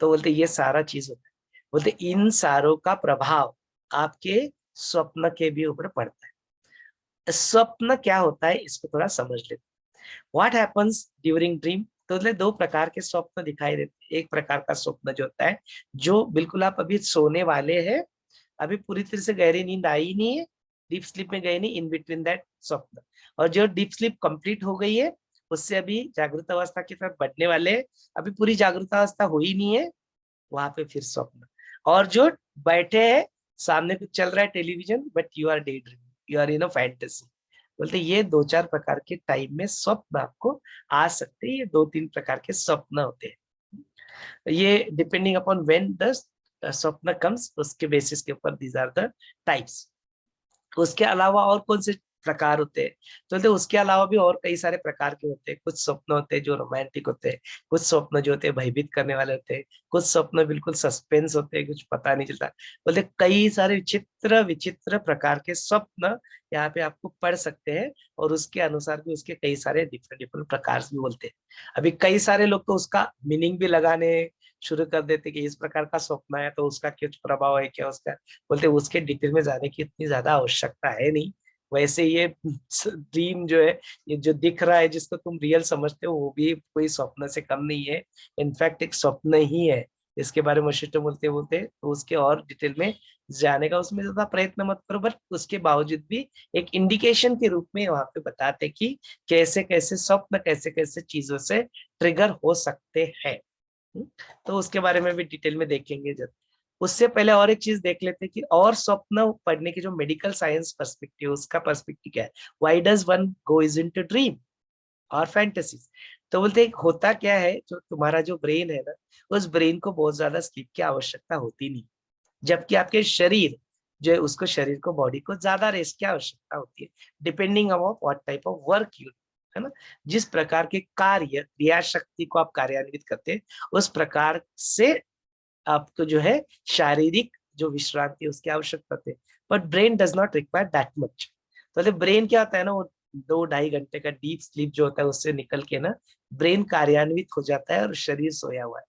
तो बोलते ये सारा चीज होता है, बोलते इन सारों का प्रभाव आपके स्वप्न के भी ऊपर पड़ता है। स्वप्न क्या होता है इसको थोड़ा समझ लेते हैं। व्हाट हैपन्स ड्यूरिंग ड्रीम, तो 2 प्रकार के स्वप्न दिखाई देते हैं। एक प्रकार का स्वप्न जो होता है, जो बिल्कुल आप अभी सोने वाले हैं, अभी पूरी तरह से गहरी नींद आई नहीं है, डीप स्लीप में गए नहीं, इन बिटवीन दैट स्वप्न, और जो डीप स्लीप कंप्लीट हो गई है, उससे अभी जागृत अवस्था की तरफ बढ़ने वाले हैं, अभी पूरी जागृत अवस्था हुई नहीं है, वहां पे फिर स्वप्न। और जो बैठे हैं, सामने कुछ चल रहा है television, but you are day dreaming, you are in a fantasy. बोलते ये 2-4 प्रकार के टाइम में स्वप्न आपको आ सकते हैं, ये 2-3 प्रकार के स्वप्न होते हैं। ये डिपेंडिंग अपॉन व्हेन द स्वप्न कम्स, उसके बेसिस के ऊपर दीज आर द टाइप्स। उसके अलावा और कौन से प्रकार होते हैं, तो उसके अलावा भी और कई सारे प्रकार के होते हैं। कुछ स्वप्न होते हैं जो रोमांटिक होते हैं, कुछ स्वप्न जो होते हैं भयभीत करने वाले होते हैं, कुछ स्वप्न बिल्कुल सस्पेंस होते हैं, कुछ पता नहीं चलता। बोलते कई सारे विचित्र विचित्र प्रकार के स्वप्न यहाँ पे आपको पढ़ सकते हैं, और उसके अनुसार भी उसके कई सारे डिफरेंट डिफरेंट प्रकार भी बोलते हैं। अभी कई सारे लोग तो उसका मीनिंग भी लगाने शुरू कर देते कि इस प्रकार का स्वप्न है तो उसका कुछ प्रभाव है क्या उसका, बोलते उसके डिटेल में जाने की इतनी ज्यादा आवश्यकता है नहीं। वैसे ये ड्रीम जो है, ये जो दिख रहा है जिसको तुम रियल समझते हो, वो भी कोई स्वप्न से कम नहीं है, इनफैक्ट एक स्वप्न ही है। इसके बारे में वशिष्ठ बोलते बोलते तो उसके और डिटेल में जाने का उसमें ज्यादा प्रयत्न मत करो, बट उसके बावजूद भी एक इंडिकेशन के रूप में वहां पे बताते कि कैसे कैसे स्वप्न कैसे कैसे चीजों से ट्रिगर हो सकते हैं। तो उसके बारे में भी डिटेल में देखेंगे। जब उससे पहले और एक चीज देख लेते हैं कि और स्वप्न पढ़ने की जो मेडिकल साइंस पर्सपेक्टिव, उसका पर्सपेक्टिव क्या है, why does one go is into dream और फैंटेसीज। तो बोलते हैं होता क्या है, जो तुम्हारा जो ब्रेन है ना, उस ब्रेन को बहुत ज्यादा स्लीप की आवश्यकता होती नहीं, जबकि आपके शरीर जो है उसको, शरीर को, बॉडी को ज्यादा रेस्ट की आवश्यकता होती है, depending upon what type of work you, है ना, जिस प्रकार के कार्य क्रिया शक्ति को आप कार्यान्वित करते हैं, उस प्रकार से आपको जो है शारीरिक जो विश्रांति उसकी आवश्यकता होती है। But brain does not require that much. तो ब्रेन क्या होता है ना, वो 2-2.5 घंटे का डीप स्लीप जो होता है उससे निकल के ना ब्रेन कार्यान्वित हो जाता है और शरीर सोया हुआ है।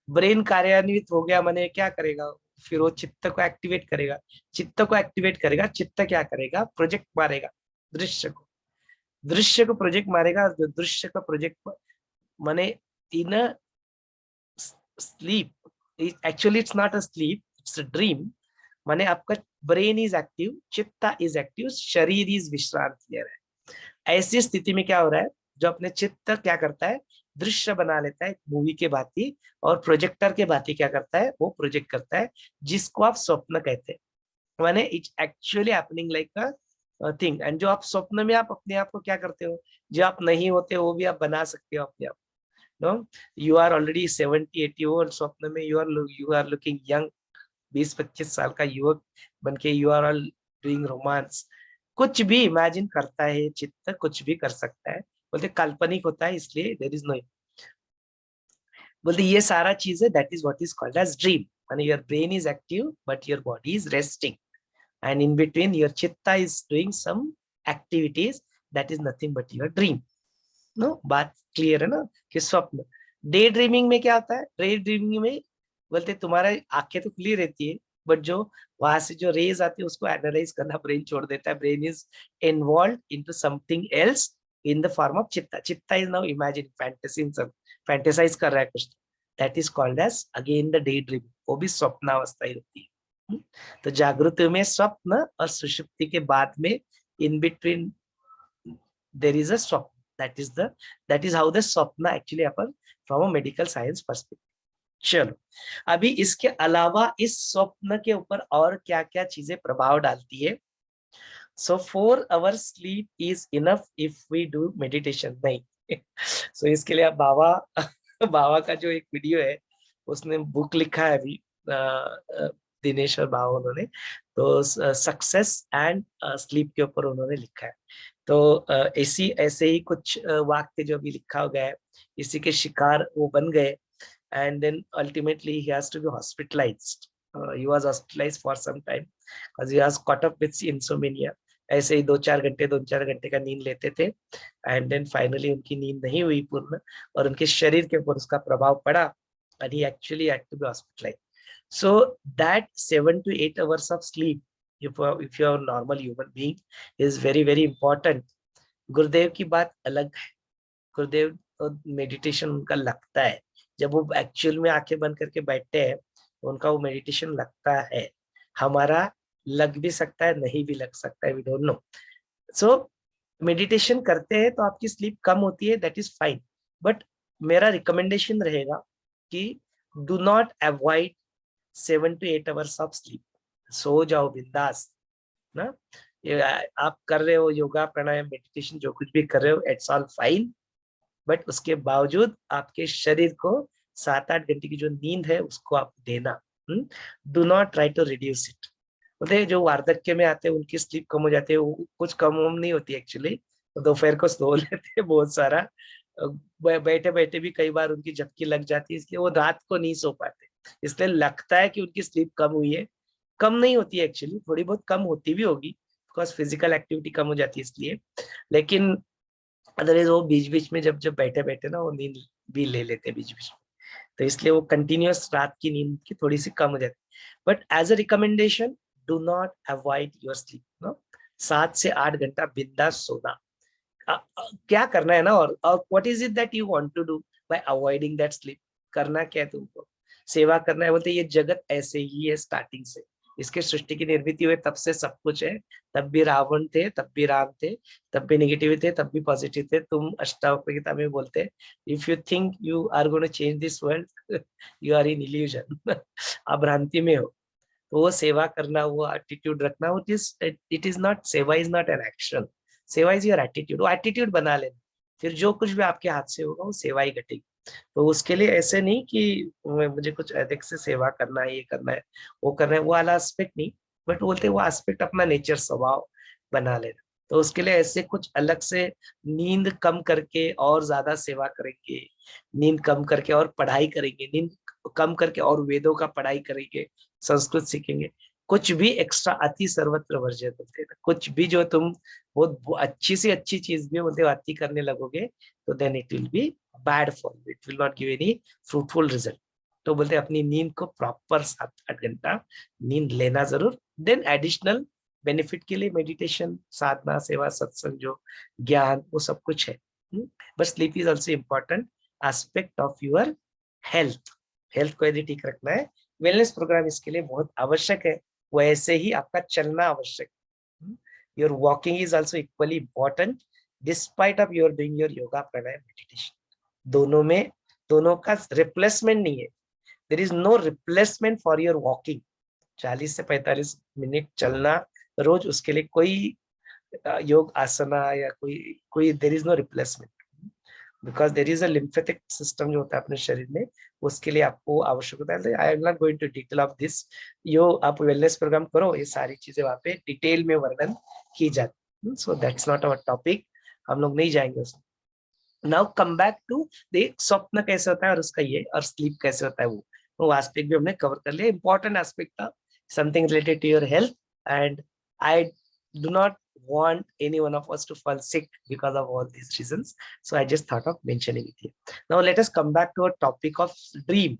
ब्रेन कार्यान्वित हो गया, मैंने क्या करेगा, फिर वो चित्त को एक्टिवेट करेगा, चित्त को एक्टिवेट करेगा, चित्त क्या करेगा, प्रोजेक्ट मारेगा दृश्य को, दृश्य को प्रोजेक्ट मारेगा, जो दृश्य का प्रोजेक्ट माने in a sleep, actually it's not a sleep, it's a dream. माने आपका brain is active, chitta is active, sharir is विश्रांत ले रहा है। ऐसी स्थिति में क्या हो रहा है, जो अपने चित्त क्या करता है, दृश्य बना लेता है मूवी के भांति, और प्रोजेक्टर के भांति क्या करता है, वो प्रोजेक्ट करता है, जिसको आप स्वप्न कहते हैं। माने it's actually happening like a thing. And जो आप स्वप्न में आप अपने आप को क्या करते हो, जो आप नहीं होते वो भी आप बना सकते हो अपने आप। No, you are already 70-80 old, स्वप्न में यू आर लुकिंग यंग, 20-25 साल का युवक बन के you are all doing romance. कुछ भी इमेजिन करता है चित्त, कुछ भी कर सकता है। बोलते काल्पनिक होता है, इसलिए देयर इज नो, बोलते ये सारा चीज है, that is what is called as dream. माने your brain is active but your body is resting, and in between your chitta is doing some activities, that is nothing but your dream। No, बात क्लियर है ना, कि स्वप्न। डे ड्रीमिंग में क्या होता है, डे ड्रीमिंग में बोलते तुम्हारा आंखें तो खुली रहती है, बट जो वहां से जो रेज आती है उसको एनालाइज करना ब्रेन छोड़ देता है, brain is involve into something else in the form of chitta. Chitta is now imagine, fantasy, fantasize कर रहा है कुछ, that is called as again the day dreaming, वो भी स्वप्नावस्था ही होती है। तो जागृत में स्वप्न और सुषुप्ति के बाद में इन बिटवीन देयर इज अ स्वप्न, that is how the स्वप्न actually upon from a medical science perspective. चलो, अभी इसके अलावा इस स्वप्न के ऊपर और क्या क्या चीजें प्रभाव डालती है। So 4 hours sleep is enough if we do meditation, नहीं। सो इसके लिए आप बाबा बाबा का जो एक वीडियो है, उसने बुक लिखा है अभी, दिनेश और बाबा उन्होंने, तो सक्सेस एंड स्लीप के ऊपर उन्होंने लिखा है। तो ऐसे ही कुछ वाक्य जो भी लिखा हो गया है, इसी के शिकार वो बन गए, and then ultimately he has to be hospitalized. He was hospitalized for some time because he was caught up with insomnia. ऐसे ही 2-4 घंटे का नींद लेते थे, एंड देन फाइनली उनकी नींद नहीं हुई पूर्ण, और उनके शरीर के ऊपर उसका प्रभाव पड़ा, and he actually had to be hospitalized. So that 7 to 8 hours of sleep, if you are a normal human being, is very very important। गुरुदेव की बात अलग है, गुरुदेव मेडिटेशन उनका लगता है, जब वो एक्चुअल में आंखें बंद करके बैठते हैं उनका वो मेडिटेशन लगता है। हमारा लग भी सकता है, नहीं भी लग सकता है, we don't know. So meditation करते हैं तो आपकी स्लीप कम होती है, दैट इज फाइन, बट मेरा रिकमेंडेशन रहेगा कि do not avoid 7 to 8 hours of sleep. सो जाओ बिंदास ना, ये आप कर रहे हो योगा प्राणायाम मेडिटेशन जो कुछ भी कर रहे हो, इट्स ऑल फाइन, बट उसके बावजूद आपके शरीर को 7-8 घंटे की जो नींद है उसको आप देना। Do not try to reduce it. बोलते जो वार्धक्य में आते हैं उनकी स्लीप कम हो जाती है, वो कुछ कम नहीं होती एक्चुअली, तो दोपहर को सो लेते हैं बहुत सारा, बैठे बैठे भी कई बार उनकी झपकी लग जाती है, इसलिए वो रात को नहीं सो पाते। इसलिए लगता है कि उनकी स्लीप कम हुई है, कम नहीं होती है एक्चुअली, थोड़ी बहुत कम होती भी होगी बिकॉज फिजिकल एक्टिविटी कम हो जाती है इसलिए, लेकिन अदरवाइज वो बीच बीच में जब जब बैठे बैठे ना वो नींद भी ले लेते हैं बीच बीच में, तो इसलिए वो कंटिन्यूअस रात की नींद की थोड़ी सी कम हो जाती है। But as a recommendation, do not avoid your sleep, no, 7 से 8 घंटा बिंदास सोना। क्या करना है ना, और what is it that you want to do by avoiding that sleep, करना क्या है तुमको, सेवा करना है। बोलते ये जगत ऐसे ही है स्टार्टिंग से, इसके सृष्टि की निर्मित हुए तब से सब कुछ है, तब भी रावण थे, तब भी राम थे, तब भी नेगेटिव थे, तब भी पॉजिटिव थे। तुम अष्टावक्र किताब में बोलते हैं, if you think you are gonna change this world, you are in illusion. आप भ्रांति में हो। तो वो सेवा करना, वो एटीट्यूड रखना, इट इज नॉट, सेवा इज नॉट एन एक्शन, सेवा इज योर एटीट्यूड। वो एटीट्यूड बना लेना, फिर जो कुछ भी आपके हाथ से होगा वो सेवा ही घटेगी। तो उसके लिए ऐसे नहीं कि मुझे कुछ अधिक से सेवा करना है, ये करना है, वो करना है, वो वाला एस्पेक्ट नहीं, बट बोलते वो एस्पेक्ट अपना नेचर स्वभाव बना लेना। तो उसके लिए ऐसे कुछ अलग से नींद कम करके और ज्यादा सेवा करेंगे, नींद कम करके और पढ़ाई करेंगे, नींद कम करके और वेदों का पढ़ाई करेंगे, संस्कृत सीखेंगे, कुछ भी एक्स्ट्रा अति सर्वत्र वर्ज्य बोलते हैं, कुछ भी जो तुम वो अच्छी से अच्छी चीज भी बोलते अति करने लगोगे तो then it will be bad for you, it will not give any fruitful result. तो बोलते हैं अपनी नींद को प्रॉपर 7-8 घंटा नींद लेना जरूर। देन एडिशनल बेनिफिट के लिए मेडिटेशन, साधना, सेवा, सत्संग, जो ज्ञान, वो सब कुछ है। But sleep is also important aspect of your health. Health को यदि ठीक रखना है, वेलनेस प्रोग्राम इसके लिए बहुत आवश्यक है। वैसे ही आपका चलना आवश्यक है। Your walking is also equally important despite of your doing your yoga, pranayama, meditation. दोनों का रिप्लेसमेंट नहीं है। There is no replacement for your walking. 40 से 45 मिनट चलना रोज, उसके लिए कोई योग आसना या कोई there is no replacement, because there is a lymphatic system जो होता है अपने शरीर में, उसके लिए आपको आवश्यक होता है। I am not going to detail of this. आप वेलनेस प्रोग्राम करो, ये सारी चीजें वहां पे डिटेल में वर्णन की जाती। So that's not our topic, हम लोग नहीं जाएंगे उसमें। नाउ कम बैक टू देख स्वप्न कैसे होता है और उसका ये, और स्लीप कैसे होता है, वो एस्पेक्ट भी हमने कवर कर लिया। इंपॉर्टेंट एस्पेक्ट था something related to your health, and I do not want any one of us to fall sick because of all these reasons, so I just thought of mentioning it here. Now let us come back to our topic of dream.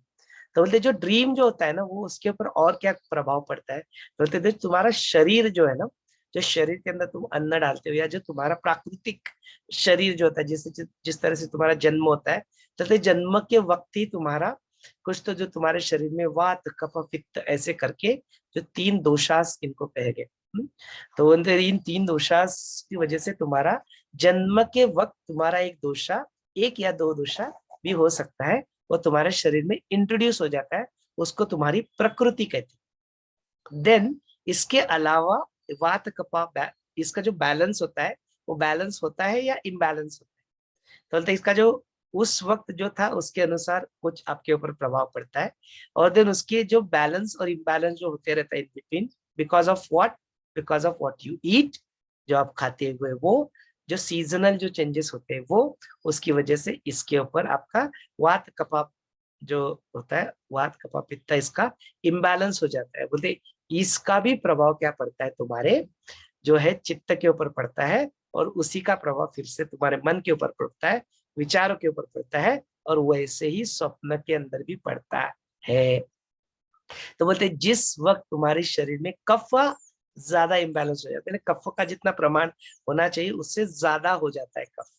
तो बोलते जो ड्रीम जो होता है ना, वो उसके ऊपर और क्या प्रभाव पड़ता है। बोलते जो तुम्हारा शरीर जो है ना, जो शरीर के अंदर तुम अन्न डालते हो, या जो तुम्हारा प्राकृतिक शरीर जो होता है, जिस तरह से तुम्हारा जन्म होता है, तो जन्म के वक्त ही तुम्हारा कुछ तो जो तुम्हारे शरीर में वात, कफ, पित्त ऐसे करके जो 3 दोषास इनको कहे गए। तो इन 3 दोषास की वजह से तुम्हारा जन्म के वक्त तुम्हारा एक दोषा, 1 या 2 दोषा भी हो सकता है, वो तुम्हारे शरीर में इंट्रोड्यूस हो जाता है, उसको तुम्हारी प्रकृति कहती है। देन इसके अलावा वात कफा, इसका जो बैलेंस होता है, वो बैलेंस होता है या इम्बैलेंस होता है। तो बोलते इसका जो उस वक्त जो था उसके अनुसार कुछ आपके ऊपर प्रभाव पड़ता है, और देन उसके जो बैलेंस और इम्बैलेंस जो होते रहता है in between, because of what you eat, जो आप खाते हुए, वो जो सीजनल जो चेंजेस होते हैं, वो उसकी वजह से इसके ऊपर आपका वात कफा जो होता है, वात कफा पित्त, इसका इम्बैलेंस हो जाता है। बोलते इसका भी प्रभाव क्या पड़ता है, तुम्हारे जो है चित्त के ऊपर पड़ता है, और उसी का प्रभाव फिर से तुम्हारे मन के ऊपर पड़ता है, विचारों के ऊपर पड़ता है, और वैसे ही स्वप्न के अंदर भी पड़ता है। तो बोलते जिस वक्त तुम्हारे शरीर में कफ ज्यादा इम्बैलेंस हो जाता है, कफ का जितना प्रमाण होना चाहिए उससे ज्यादा हो जाता है कफ,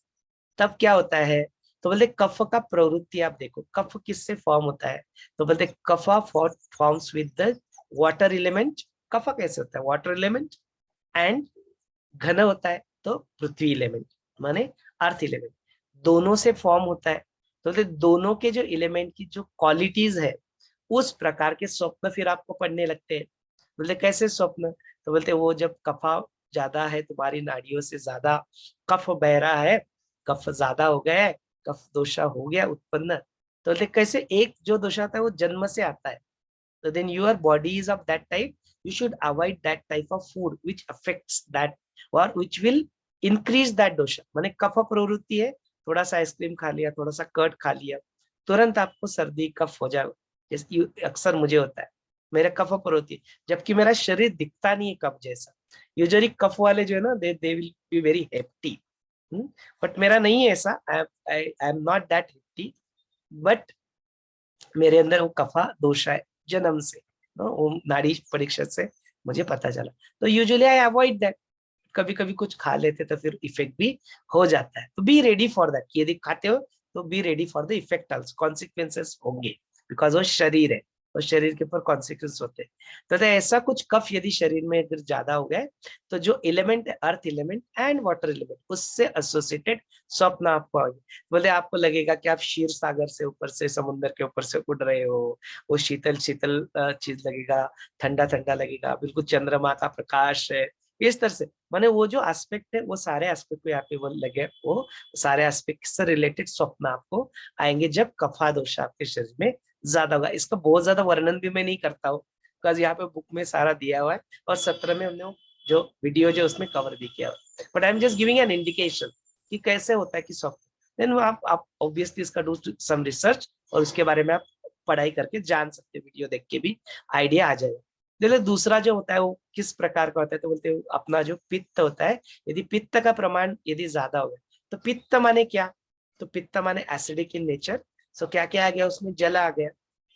तब क्या होता है। तो बोलते कफ का प्रवृत्ति आप देखो, कफ किससे फॉर्म होता है। तो बोलते kapha forms with the water element. Kapha कैसे होता है, वाटर एलिमेंट, एंड घन होता है तो पृथ्वी एलिमेंट, माने अर्थ एलिमेंट, दोनों से फॉर्म होता है। तो बोलते दोनों के जो एलिमेंट की जो क्वालिटीज है, उस प्रकार के स्वप्न फिर आपको पढ़ने लगते हैं। बोलते कैसे स्वप्न, तो बोलते वो जब कफा ज्यादा है, तुम्हारी नाड़ियों से ज्यादा कफ बह रहा है, कफ ज्यादा हो गया है, कफ दोषा हो गया उत्पन्न, तो बोलते कैसे एक जो दोषा आता है वो जन्म से आता है। तो then your body is of that type, you should avoid that type of food which affects that or which will increase that dosha। माने कफ प्रवृत्ति है, थोड़ा सा आइसक्रीम खा लिया, थोड़ा सा कर्ड खा लिया, तुरंत आपको सर्दी कफ हो जाए। जैसे अक्सर मुझे होता है, मेरा कफ प्रवृत्ति, जबकि मेरा शरीर दिखता नहीं है कफ जैसा। यूजुअली कफ वाले जो है ना, they will be very happy, but मेरा नहीं है ऐसा। I am not that happy, but मेरे अंदर वो कफा दोष है जन्म से, वो नाड़ी परीक्षा से मुझे पता चला। तो यूजुअली आई अवॉइड दैट, कभी कभी कुछ खा लेते तो फिर इफेक्ट भी हो जाता है। तो बी रेडी फॉर दैट, यदि खाते हो तो be ready for the effect also, consequences होंगे, बिकॉज वो शरीर है, और शरीर के ऊपर कॉन्सिक्वेंस होते हैं। तो ऐसा कुछ कफ यदि शरीर में अगर ज्यादा हो गया, तो जो एलिमेंट है, earth element and water element, उससे एसोसिएटेड स्वप्न आपको आएंगे। बोले आपको लगेगा कि आप क्षीर सागर से ऊपर से, समुद्र के ऊपर से उड़ रहे हो, वो शीतल शीतल चीज लगेगा, ठंडा ठंडा लगेगा, बिल्कुल चंद्रमा का प्रकाश है, इस तरह से। माने वो जो एस्पेक्ट है, वो सारे एस्पेक्ट को यहाँ पे वो लगे, वो सारे एस्पेक्ट से रिलेटेड स्वप्न आपको आएंगे जब कफा दोष आपके शरीर में ज्यादा होगा। इसका बहुत ज्यादा वर्णन भी मैं नहीं करता हूँ, बिकॉज यहाँ पे बुक में सारा दिया हुआ है, और 17 में हमने जो वीडियो जो उसमें कवर भी किया हुआ है। But I am just giving an indication कि कैसे होता है कि स्वप्न। देन आप ऑब्वियसली इसका डू सम रिसर्च, और उसके बारे में आप पढ़ाई करके जान सकते, वीडियो देख के भी आइडिया आ जाएगा। देखो दूसरा जो होता है वो किस प्रकार का होता है, तो बोलते हैं अपना जो पित्त होता है, यदि पित्त का प्रमाण यदि ज्यादा हो गया, तो पित्त माने क्या, तो पित्त माने एसिडिक इन नेचर। सो क्या क्या आ गया उसमें, जल आ गया,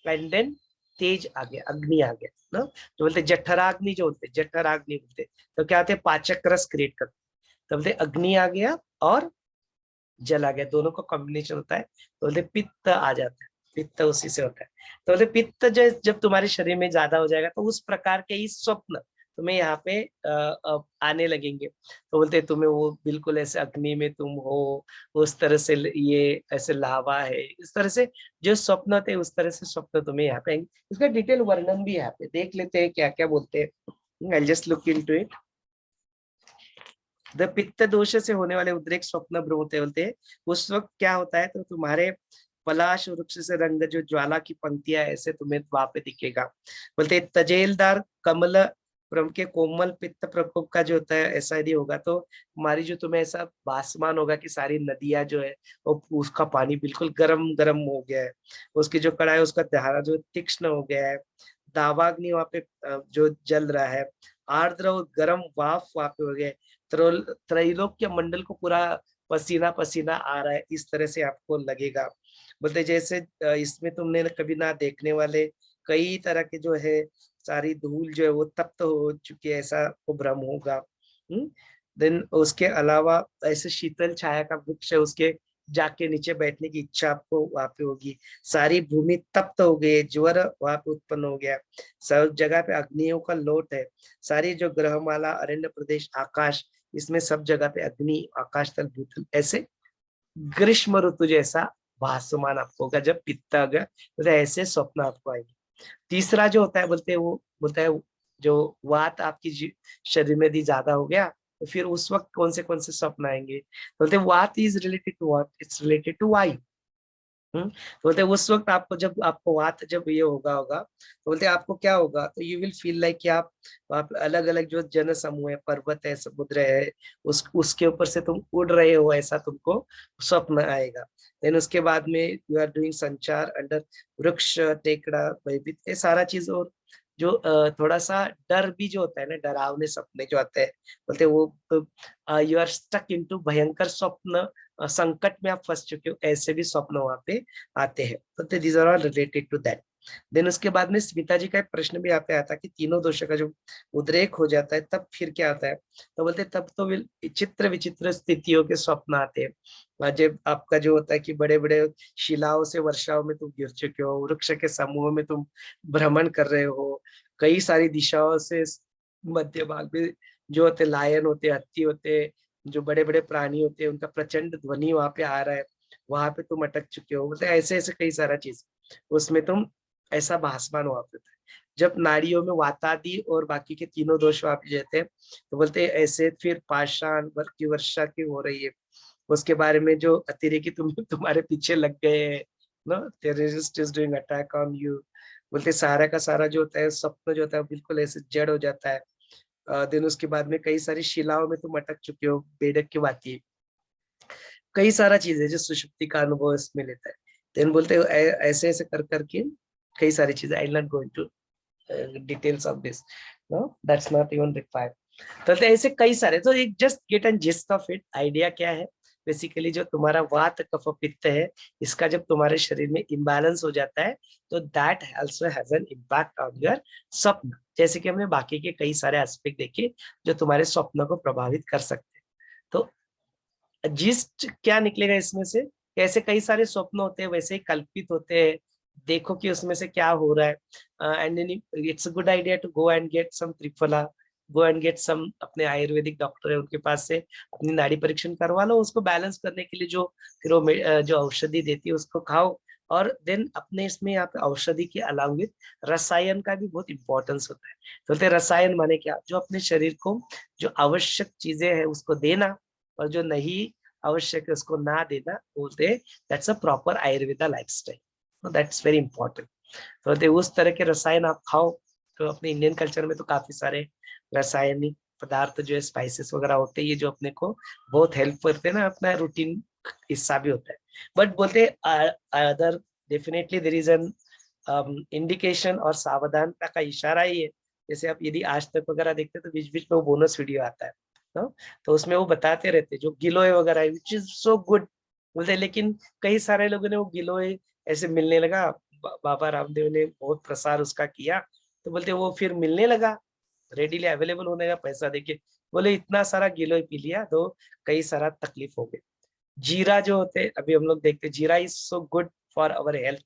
एंड देन तेज आ गया, अग्नि आ गया ना, जो बोलते जठराग्नि, जो बोलते जठराग्नि बोलते, तो क्या होते हैं, पाचक रस क्रिएट करते, तो बोलते अग्नि आ गया और जल आ गया, दोनों का कॉम्बिनेशन होता है, तो बोलते पित्त आ जाता है, पित्त उसी से होता है। तो बोलते पित्त जब तुम्हारे शरीर में ज्यादा हो जाएगा तो उस प्रकार के ही स्वप्न तुम्हें यहाँ पे आने लगेंगे, तो बोलते तुम्हें वो बिल्कुल ऐसे अग्नि में तुम हो, उस तरह से ये ऐसे लावा है, इस तरह से जो स्वप्न होते हैं उस तरह से स्वप्न तुम्हें यहाँ पे आएंगे। इसका डिटेल वर्णन भी यहाँ पे देख लेते हैं क्या क्या बोलते हैं। I just look into it. The पित्त दोष से होने वाले उद्रेक स्वप्न होते बोलते हैं, उस वक्त क्या होता है, तो तुम्हारे पलाश वृक्ष से रंग जो ज्वाला की पंक्तियां ऐसे तुम्हें वहां पे दिखेगा। बोलते तजेलदार कमल के कोमल पित्त प्रकोप का जो होता है, ऐसा यदि होगा तो हमारी जो तुम्हें ऐसा भासमान होगा कि सारी नदियां जो है वो उसका पानी बिल्कुल गरम गरम हो गया है, उसकी जो कड़ा है उसका धारा जो तीक्ष्ण हो गया है, दावाग्नि वहां पे जो जल रहा है, आर्द्र और गर्म वाफ वहां पे हो गए, त्रैलोक्य मंडल को पूरा पसीना पसीना आ रहा है, इस तरह से आपको लगेगा। बोलते जैसे इसमें तुमने कभी ना देखने वाले कई तरह के जो है सारी धूल जो है वो तप्त हो चुकी है, ऐसा आपको भ्रम होगा। देन उसके अलावा ऐसे शीतल छाया का वृक्ष है, उसके जाके नीचे बैठने की इच्छा आपको वहां पे होगी। सारी भूमि तप्त हो गई, ज्वर वहां पे उत्पन्न हो गया, सब जगह पे अग्नियों का लोट है, सारी जो ग्रहमाला अरण्य प्रदेश आकाश, इसमें सब जगह पे अग्नि, आकाश तल भूतल, ऐसे ग्रीष्म ऋतु जैसा भासमान आपको होगा जब पित्त आ गया, तो ऐसे स्वप्न आपको आएंगे। तीसरा जो होता है बोलते हैं, वो बोलता है जो वात आपकी शरीर में यदि ज्यादा हो गया तो फिर उस वक्त कौन से स्वप्न आएंगे, बोलते हैं vata is related to what, it's related to vayu. तो बोलते उस वक्त आपको जब आपको वात जब ये होगा तो बोलते आपको क्या होगा, तो यू विल फील लाइक कि आप वहाँ पे अलग अलग जो जन समूह है, पर्वत है, समुद्र है, उसके ऊपर से तुम उड़ रहे हो, ऐसा तुमको स्वप्न आएगा। देन उसके बाद में यू आर डूइंग संचार अंडर वृक्ष, टेकड़ा, भयभीत, ये सारा चीज। और जो थोड़ा सा डर भी जो होता है ना, डरावने सपने जो आते हैं, बोलते वो यू आर स्टक इनटू भयंकर स्वप्न, संकट में आप फंस चुके हो, ऐसे भी स्वप्न वहां पे आते हैं। तो these are all related to that. Then उसके बाद में स्मिता जी का एक प्रश्न भी यहाँ पे आता है कि तीनों दोषों का जो उद्रेक हो जाता है तब फिर क्या आता है, तो बोलते तब तो विचित्र विचित्र स्थितियों के स्वप्न आते हैं, जब आपका जो होता है कि बड़े बड़े शिलाओं से वर्षाओं में तुम गिर चुके हो, वृक्ष के समूह में तुम भ्रमण कर रहे हो, कई सारी दिशाओं से मध्य भाग में जो होते लायन होते, हाथी होते, जो बड़े बड़े प्राणी होते हैं, उनका प्रचंड ध्वनि वहां पे आ रहा है, वहां पे तुम अटक चुके हो, मतलब ऐसे ऐसे कई सारा चीज उसमें तुम ऐसा भासमान वहां पे होता है। जब नाड़ियों में वातादि और बाकी के तीनों दोष वहां पे रहते हैं, तो बोलते हैं ऐसे फिर पाषाण की वर्षा क्यों हो रही है, उसके बारे में जो अतिरेकी तुम्हारे पीछे लग गए हैं, no terrorist is doing attack on you, बोलते सारा का सारा जो होता है स्वप्न जो होता है बिल्कुल ऐसे जड़ हो जाता है। देन उसके बाद में कई सारी शिलाओं में तुम अटक चुके हो, बेडक की बात है, कई सारा चीज है जो सुषुप्ति का अनुभव इसमें लेता है। देन बोलते हैं ऐसे ऐसे कर करके कई सारी चीजें, I not going to details of this, no that's not even required. तो ऐसे कई सारे, तो एक just get an gist of it, idea क्या है बेसिकली, जो तुम्हारा वात कफ पित्त है, इसका जब तुम्हारे शरीर में इम्बैलेंस हो जाता है तो that also has an impact on your स्वप्न, जैसे कि हमने बाकी के कई सारे एस्पेक्ट देखे जो तुम्हारे स्वप्न को प्रभावित कर सकते हैं। तो जिस्ट क्या निकलेगा इसमें से, कैसे कई सारे स्वप्न होते हैं वैसे ही कल्पित होते हैं, देखो कि उसमें से क्या हो रहा है, and it's a good idea to go and get some triphala, go and get some, अपने आयुर्वेदिक डॉक्टर है उनके पास से अपनी नाड़ी परीक्षण करवा लो, उसको बैलेंस करने के लिए जो फिर वो जो औषधि देती है उसको खाओ। और देन अपने इसमें यहाँ पे औषधि के अलावा विद रसायन का भी बहुत इंपॉर्टेंस होता है। तो बोलते रसायन माने क्या, जो अपने शरीर को जो आवश्यक चीजें हैं उसको देना, और जो नहीं आवश्यक है उसको ना देना, बोलते that's a proper Ayurveda lifestyle, that's very important. तो बोलते उस तरह के रसायन आप खाओ। तो अपने इंडियन कल्चर में तो काफी सारे रासायनिक पदार्थ जो है स्पाइसेस वगैरह होते हैं, ये जो अपने को बहुत हेल्प करते हैं ना, अपना रूटीन हिस्सा भी होता है। बट बोलते other definitely there is an indication और सावधानता का इशारा ही है। जैसे आप यदि आज तक वगैरह देखते हैं तो बीच बीच में वो बोनस वीडियो आता है, तो उसमें वो बताते रहते जो गिलोय वगैरह है, विच इज सो गुड बोलते, लेकिन कई सारे लोगों ने वो गिलोय ऐसे मिलने लगा, बाबा रामदेव ने बहुत प्रसार उसका किया, तो बोलते वो फिर मिलने लगा, रेडीली अवेलेबल होने का पैसा देके। बोले इतना सारा गिलोय पी लिया तो कई सारा तकलीफ हो गई। जीरा जो होते अभी हम लोग देखते, जीरा is so good for our health,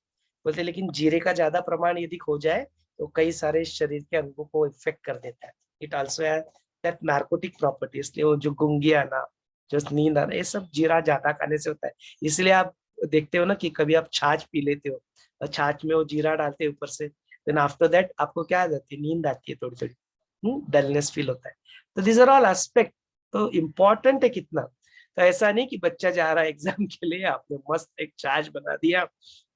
बोलते लेकिन जीरे का ज्यादा प्रमाण यदि हो जाए तो कई सारे शरीर के अंगों को इफेक्ट कर देता है। It also has that narcotic property, इसलिए वो जो गुंगी आना, जो नींद आना, ये सब जीरा ज्यादा खाने से होता है। इसलिए आप देखते हो ना कि कभी आप छाछ पी लेते हो और छाछ में वो जीरा डालते हैं ऊपर से, देन आफ्टर दैट आपको क्या आ जाती है, नींद आती है थोड़ी थोड़ी, डलनेस फील होता है। तो दिस आर ऑल एस्पेक्ट। तो इम्पोर्टेंट है कितना। तो ऐसा नहीं कि बच्चा जा रहा है एग्जाम के लिए, आपने मस्त एक छाछ बना दिया,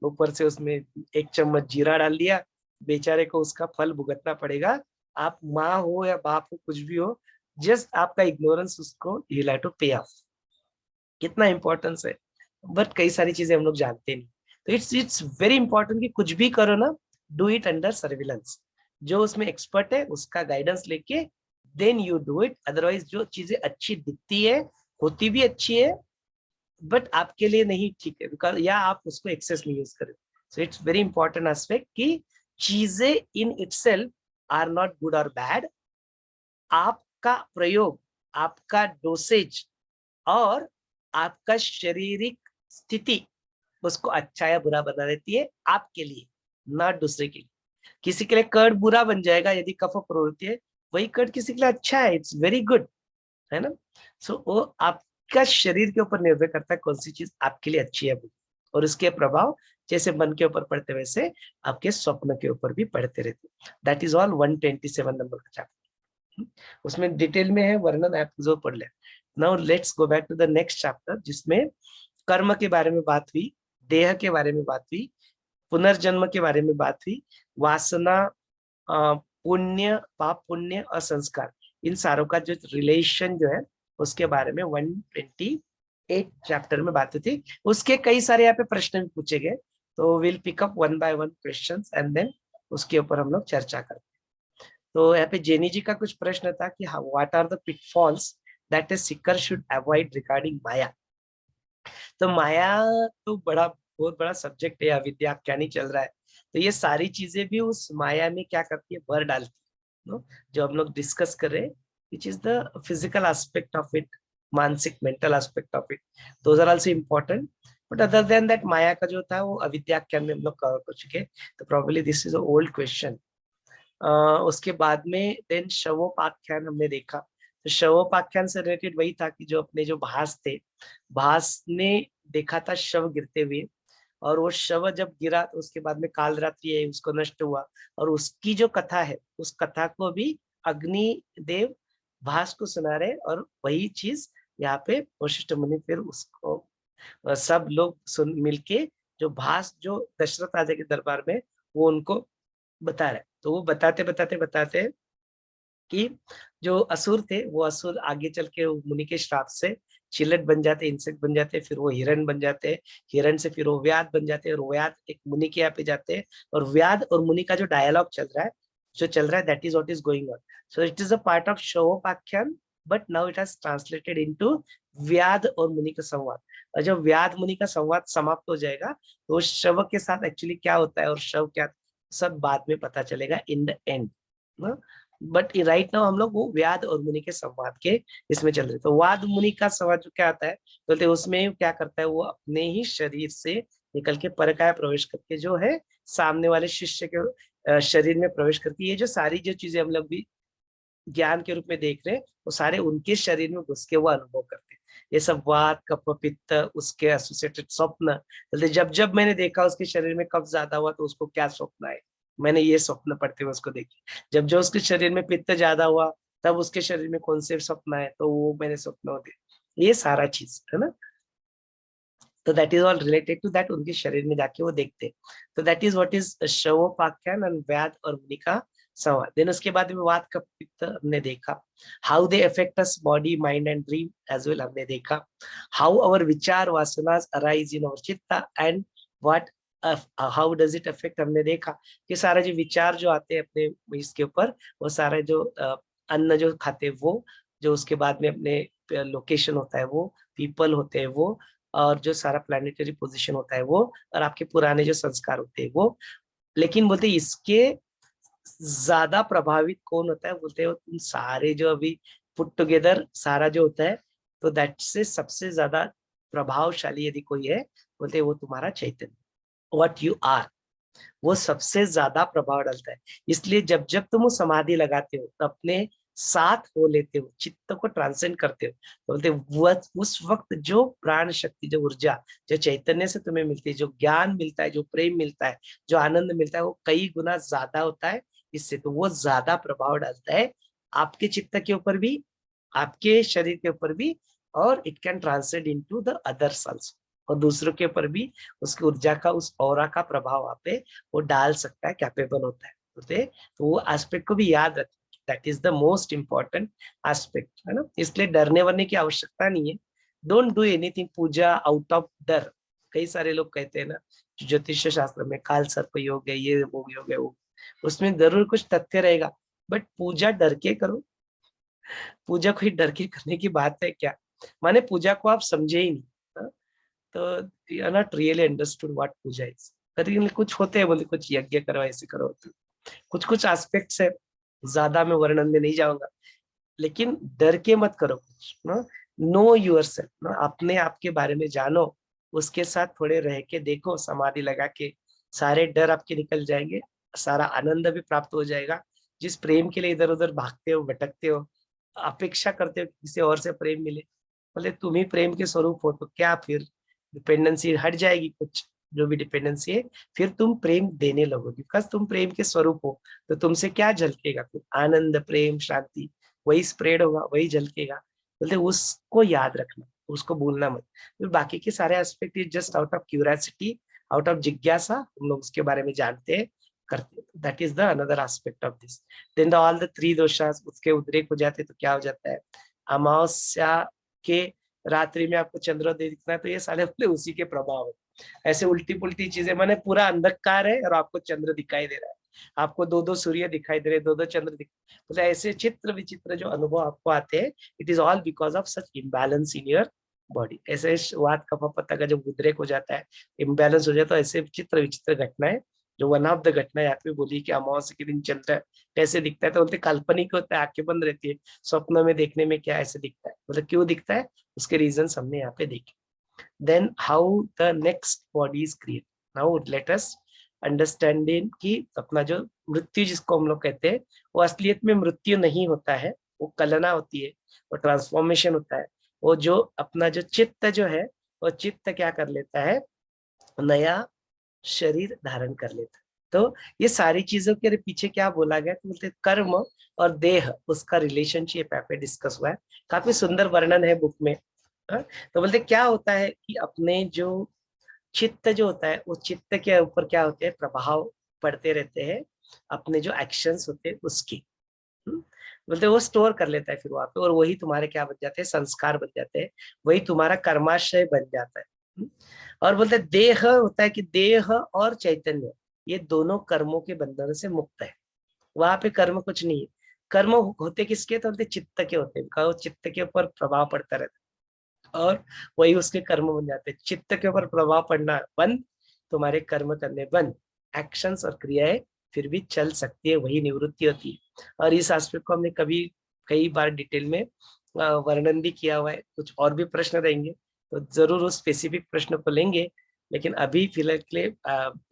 ऊपर से उसमें 1 चम्मच जीरा डाल दिया, बेचारे को उसका फल भुगतना पड़ेगा। आप माँ हो या बाप हो, कुछ भी हो, जस्ट आपका इग्नोरेंस उसको यू हैव टू पे ऑफ। कितना इंपॉर्टेंस है, बट कई सारी चीजें हम लोग जानते नहीं। तो इट्स वेरी इंपॉर्टेंट कि कुछ भी करो ना, डू इट अंडर सर्विलेंस। जो उसमें एक्सपर्ट है उसका गाइडेंस लेके then you do it. Otherwise जो चीजें अच्छी दिखती है, होती भी अच्छी है, बट आपके लिए नहीं ठीक है, बिकॉज या आप उसको एक्सेस नहीं यूज करें। So it's very important aspect कि चीजें in itself are not good और बैड, आपका प्रयोग, आपका डोसेज और आपका शारीरिक स्थिति उसको अच्छा या बुरा बना देती है, आपके लिए, ना दूसरे के लिए। किसी के लिए कर्ड बुरा बन जाएगा यदि कफ प्रवृत्ति है, वही कर्ड किसी के लिए अच्छा है, इट्स वेरी गुड, है ना। सो वो आपका शरीर के ऊपर निर्भर करता है कौन सी चीज आपके लिए अच्छी है, और उसके प्रभाव जैसे मन के ऊपर पड़ते वैसे आपके स्वप्न के ऊपर भी पड़ते रहते। दैट इज ऑल 127 नंबर का चैप्टर, उसमें डिटेल में है वर्णन, आप जो पढ़ ले। Now let's go back to the next chapter, जिसमें कर्म के बारे में बात हुई, देह के बारे में बात हुई, पुनर्जन्म के बारे में बात हुई, वासना, पुण्य, पाप पुण्य और संस्कार, इन सारों का जो रिलेशन जो है उसके बारे में 128 चैप्टर में बात थी। उसके कई सारे यहाँ पे प्रश्न भी पूछे गए, तो will pick up 1 by 1 questions and then उसके ऊपर हम लोग चर्चा करते हैं। तो यहाँ पे जेनी जी का कुछ प्रश्न था कि what are the pitfalls that a seeker should avoid regarding maya. तो माया तो बहुत बड़ा सब्जेक्ट है, अविद्या क्या नहीं चल रहा है। तो ये सारी चीजें भी उस माया में क्या करती है, भर डालती है, नो, जो हम लोग डिस्कस कर रहे हैं, which is the physical aspect of it, मानसिक mental aspect of it, those are also important. But other than that maya का जो था वो अविद्याख्यान में हम लोग कवर कर चुके। तो probably this is old question. उसके बाद में देन शवोपाख्यान हमने देखा। तो शवोपाख्यान से रिलेटेड वही था कि जो अपने जो भास थे, भास ने देखा था शव गिरते हुए, और वो शव जब गिरा तो उसके बाद में कालरात्रि है, उसको नष्ट हुआ, और उसकी जो कथा है उस कथा को भी अग्निदेव भास को सुना रहे, और वही चीज यहाँ पे वशिष्ठ मुनि फिर उसको सब लोग सुन मिलके जो भास जो दशरथ राजा के दरबार में वो उनको बता रहे। तो वो बताते बताते बताते कि जो असुर थे वो असुर आगे चल के मुनि के श्राप से चिलट बन जाते, इंसेक्ट बन जाते, फिर वो हिरण बन जाते, हिरण से फिर वो व्याध बन जाते, और व्याध एक मुनि के यहाँ पे जाते हैं, और व्याध और मुनि का जो डायलॉग चल रहा है, जो चल रहा है, that is what is going on. So it is a part of Shavopakhyan, but now it has translated into Vyadh और मुनि का संवाद। और जब व्याध मुनि का संवाद समाप्त हो जाएगा तो शव के साथ एक्चुअली क्या होता है और शव क्या, सब बाद में पता चलेगा in the end. But right now हम लोग वो व्याध और मुनि के संवाद के इसमें चल रहे। तो वाद मुनि का संवाद जो क्या आता है, तो उसमें क्या करता है, वो अपने ही शरीर से निकल के परकाया प्रवेश करके जो है सामने वाले शिष्य के शरीर में प्रवेश करके, ये जो सारी जो चीजें हम लोग भी ज्ञान के रूप में देख रहे हैं, वो सारे उनके शरीर में घुस के वो अनुभव करते हैं। ये सब वात कफ पित्त उसके एसोसिएटेड स्वप्न, जब जब मैंने देखा उसके शरीर में कफ ज्यादा हुआ तो उसको क्या स्वप्न आए, मैंने ये स्वप्न पढ़ते हुए उसको देखी। जब जो उसके शरीर में पित्त ज्यादा हुआ तब उसके शरीर में कौन से स्वप्न आए, तो वो मैंने स्वप्न होते, ये सारा चीज है ना। तो that is all related to that, उनके शरीर में जाके वो देखते। तो that is what is Shavopakhyan and Vyadh और मुनि का संवाद। देन उसके बाद में वात का पित्त हमने देखा, how they affect us body mind and dream as well हमने देखा, हाउ आवर विचार वासनास arise in our chitta and what how does it affect, हमने देखा कि सारे जो विचार जो आते हैं अपने इसके ऊपर, वो सारे जो अन्न जो खाते हैं वो, जो उसके बाद में अपने लोकेशन होता है वो, पीपल होते हैं वो, और जो सारा प्लानिटरी पोजीशन होता है वो, और आपके पुराने जो संस्कार होते हैं वो। लेकिन बोलते इसके ज्यादा प्रभावित कौन होता है, बोलते हैं तुम सारे जो अभी पुट टुगेदर सारा जो होता है, तो दैट से सबसे ज्यादा प्रभावशाली यदि कोई है, बोलते हैं वो तुम्हारा चैतन्य, व्हाट यू आर, वो सबसे ज्यादा प्रभाव डालता है। इसलिए जब जब तुम वो समाधि लगाते हो तो अपने साथ हो लेते हो, चित्त को ट्रांसेंड करते हो, तो बोलते वो उस वक्त जो प्राण शक्ति, जो ऊर्जा, जो चैतन्य से तुम्हें मिलती है, जो ज्ञान मिलता है, जो प्रेम मिलता है, जो आनंद मिलता है, वो कई गुना ज्यादा होता है। इससे तो वो ज्यादा प्रभाव डालता है आपके चित्त के ऊपर भी, आपके शरीर के ऊपर भी, और it can translate into the others also, और दूसरों के ऊपर भी उसकी ऊर्जा का, उस ऑरा का प्रभाव आप पे वो डाल सकता है, कैपेबल होता है। तो वो एस्पेक्ट को भी याद रखें, that is the most important aspect, है ना। इसलिए डरने वरने की आवश्यकता नहीं है। Don't do anything puja out of डर। कई सारे लोग कहते हैं ना ज्योतिष शास्त्र में काल सर्प योग है, ये वो योग है, वो, उसमें जरूर कुछ तथ्य रहेगा, बट पूजा डर के करो। पूजा कोई डर के करने की बात है क्या? माने पूजा को आप समझे ही नहीं, हाँ? तो you are not really understood what puja is. कुछ होते हैं बोले कुछ यज्ञ करो, ऐसे करो, तो कुछ कुछ एस्पेक्ट्स है, ज्यादा मैं वर्णन में नहीं जाऊंगा, लेकिन डर के मत करो कुछ ना। नो योरसेल्फ ना, अपने आप के बारे में जानो, उसके साथ थोड़े रह के देखो, समाधि लगा के सारे डर आपके निकल जाएंगे, सारा आनंद भी प्राप्त हो जाएगा। जिस प्रेम के लिए इधर उधर भागते हो, भटकते हो, अपेक्षा करते हो कि किसी और से प्रेम मिले, बोले तुम ही प्रेम के स्वरूप हो, तो क्या फिर डिपेंडेंसी हट जाएगी कुछ, जो भी डिपेंडेंसी है, फिर तुम प्रेम देने लगोगे, बिकॉज तुम प्रेम के स्वरूप हो। तो तुमसे क्या झलकेगा? फिर आनंद, प्रेम, शांति, वही स्प्रेड होगा, वही झलकेगा। बोलते उसको याद रखना, उसको भूलना मत। फिर बाकी के सारे aspect is just out of curiosity, out of जिज्ञासा, हम लोग उसके बारे में जानते हैं, करते हैं। That is the another aspect of this. Then the all the three doshas उसके उद्रेक हो जाते, तो क्या हो जाता है, अमावस्या के रात्रि में आपको चंद्रोदय दिखना है, तो ये सारे अपने उसी के प्रभाव है। ऐसे उल्टी पुल्टी चीजें, माने पूरा अंधकार है और आपको चंद्र दिखाई दे रहा है, आपको दो दो सूर्य दिखाई दे रहे, दो दो चंद्र मतलब ऐसे चित्र विचित्र जो अनुभव आपको आते हैं, it is all because of such imbalance in your body. ऐसे वात कफा का जब उद्रेक हो जाता है, इम्बैलेंस हो जाता है, तो ऐसे चित्र विचित्र घटनाएं, जो वन ऑफ द घटना यहाँ पे बोली कि अमावस्या के दिन चंद्र कैसे दिखता है, तो बोलते काल्पनिक होता है, आंखें बंद रहती है, स्वप्न में देखने में क्या ऐसे दिखता है, मतलब क्यों दिखता है, उसके रीजन हमने यहाँ पे देखे। Then how the next body is create. Now let us understanding कि अपना जो मृत्यु जिसको हम लोग कहते हैं, वो असलियत में मृत्यु नहीं होता है, वो कलना होती है, वो ट्रांसफॉर्मेशन होता है। वो जो अपना जो चित्त जो है, वो चित्त क्या कर लेता है, नया शरीर धारण कर लेता है। तो ये सारी चीजों के पीछे क्या बोला गया, तो बोलते कर्म और देह, उसका रिलेशनशिप यहाँ पे डिस्कस हुआ है, काफी सुंदर वर्णन है बुक में। हाँ? तो बोलते क्या होता है कि अपने जो चित्त जो होता है, वो चित्त के ऊपर क्या होते हैं, प्रभाव पड़ते रहते हैं, अपने जो एक्शंस होते हैं उसकी। बोलते वो स्टोर कर लेता है फिर वहां पे, और वही तुम्हारे क्या बन जाते हैं, संस्कार बन जाते हैं, वही तुम्हारा कर्माशय बन जाता है। और बोलते देह होता है कि देह और चैतन्य, ये दोनों कर्मों के बंधन से मुक्त है, वहां पे कर्म कुछ नहीं है। कर्म होते किसके, तो बोलते चित्त के होते हैं, वो चित्त के ऊपर प्रभाव पड़ता रहता है, और वही उसके कर्म बन जाते हैं। चित्त के ऊपर प्रभाव पड़ना बंद, तुम्हारे कर्म करने बंद, एक्शंस और क्रियाएं फिर भी चल सकती है, वही निवृत्ति होती है। और इस एस्पेक्ट को हमने कभी कई बार डिटेल में वर्णन भी किया हुआ है। कुछ और भी प्रश्न रहेंगे तो जरूर उस स्पेसिफिक प्रश्न को लेंगे, लेकिन अभी फिलहाल के लिए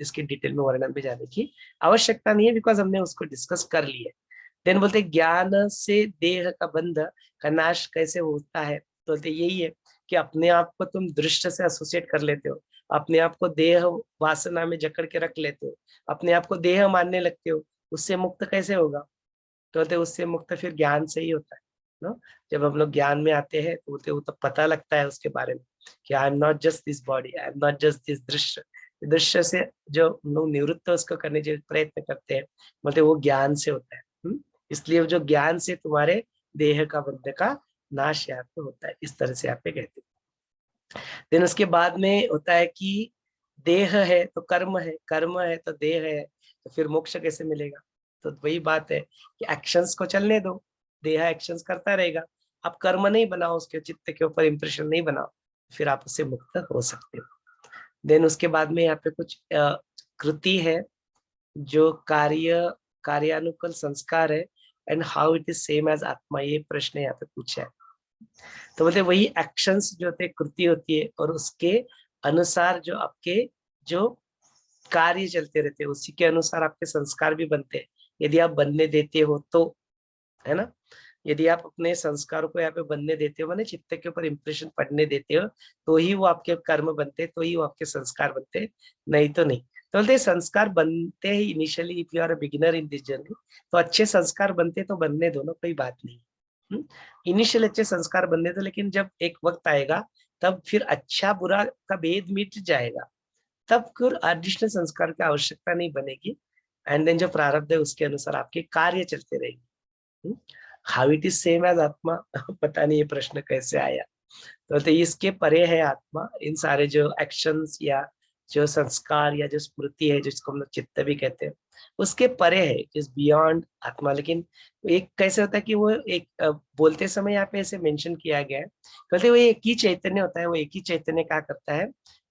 इसकी डिटेल में वर्णन में जाने की आवश्यकता नहीं है, बिकॉज हमने उसको डिस्कस कर लिया है। देन बोलते ज्ञान से देह का बंध का नाश कैसे होता है, तो बोलते यही है कि अपने आप को तुम दृश्य से एसोसिएट कर लेते हो, अपने आप को देह वासना में जकड़ के रख लेते हो, अपने आप को देह मानने लगते हो, उससे मुक्त कैसे होगा, तो बोलते उससे मुक्त फिर ज्ञान से ही होता है ना। जब हम लोग ज्ञान में आते हैं तो बोलते वो तो पता लगता है उसके बारे में कि आई am not just this body, I am not just this दृश्य। दृश्य से जो हम लोग निवृत्त उसको करने के प्रयत्न करते हैं, बोलते वो ज्ञान से होता है। इसलिए जो ज्ञान से तुम्हारे देह का बंध का नाश यहाँ पे होता है, इस तरह से यहाँ पे कहते हैं। देन उसके बाद में होता है कि देह है तो कर्म है, कर्म है तो देह है, तो फिर मोक्ष कैसे मिलेगा? तो वही बात है कि एक्शंस को चलने दो, देह एक्शंस करता रहेगा, आप कर्म नहीं बनाओ, उसके चित्त के ऊपर इंप्रेशन नहीं बनाओ, फिर आप उससे मुक्त हो सकते हो। देन उसके बाद में यहाँ पे कुछ कृति है जो कार्यानुकूल संस्कार है, and how it is same as atma, ये प्रश्न यहाँ पे पूछा है। तो बोलते वही एक्शंस जो होते हैं, कृति होती है, और उसके अनुसार जो आपके जो कार्य चलते रहते हैं उसी के अनुसार आपके संस्कार भी बनते हैं, यदि आप बनने देते हो तो, है ना। यदि आप अपने संस्कारों को यहाँ पे बनने देते हो, माने चित्त के ऊपर इंप्रेशन पड़ने देते हो, तो ही वो आपके कर्म बनते हैं, तो ही वो आपके संस्कार बनते हैं, नहीं तो नहीं। तो बोलते संस्कार बनते ही initially, if you are a beginner in this journey, तो अच्छे संस्कार बनते तो बनने दो ना, कोई बात नहीं। इनिशियल अच्छे संस्कार बनने दो, लेकिन जब एक वक्त आएगा तब फिर अच्छा बुरा का भेद मिट जाएगा, तब फिर एडिशनल संस्कार की आवश्यकता नहीं बनेगी। एंड देन जो प्रारब्ध है उसके अनुसार आपके कार्य चलते रहेंगे। How it is same as atma, पता नहीं ये प्रश्न कैसे आया। तो इसके परे है आत्मा, इन सारे जो एक्शंस या जो संस्कार या जो स्मृति है, जिसको हम लोग चित्त भी कहते हैं, उसके परे है, इज बियॉन्ड आत्मा। लेकिन एक कैसे होता है कि वो एक बोलते समय यहाँ पे ऐसे मेंशन किया गया है, कहते वो एक ही चैतन्य होता है, वो एक ही चैतन्य क्या करता है,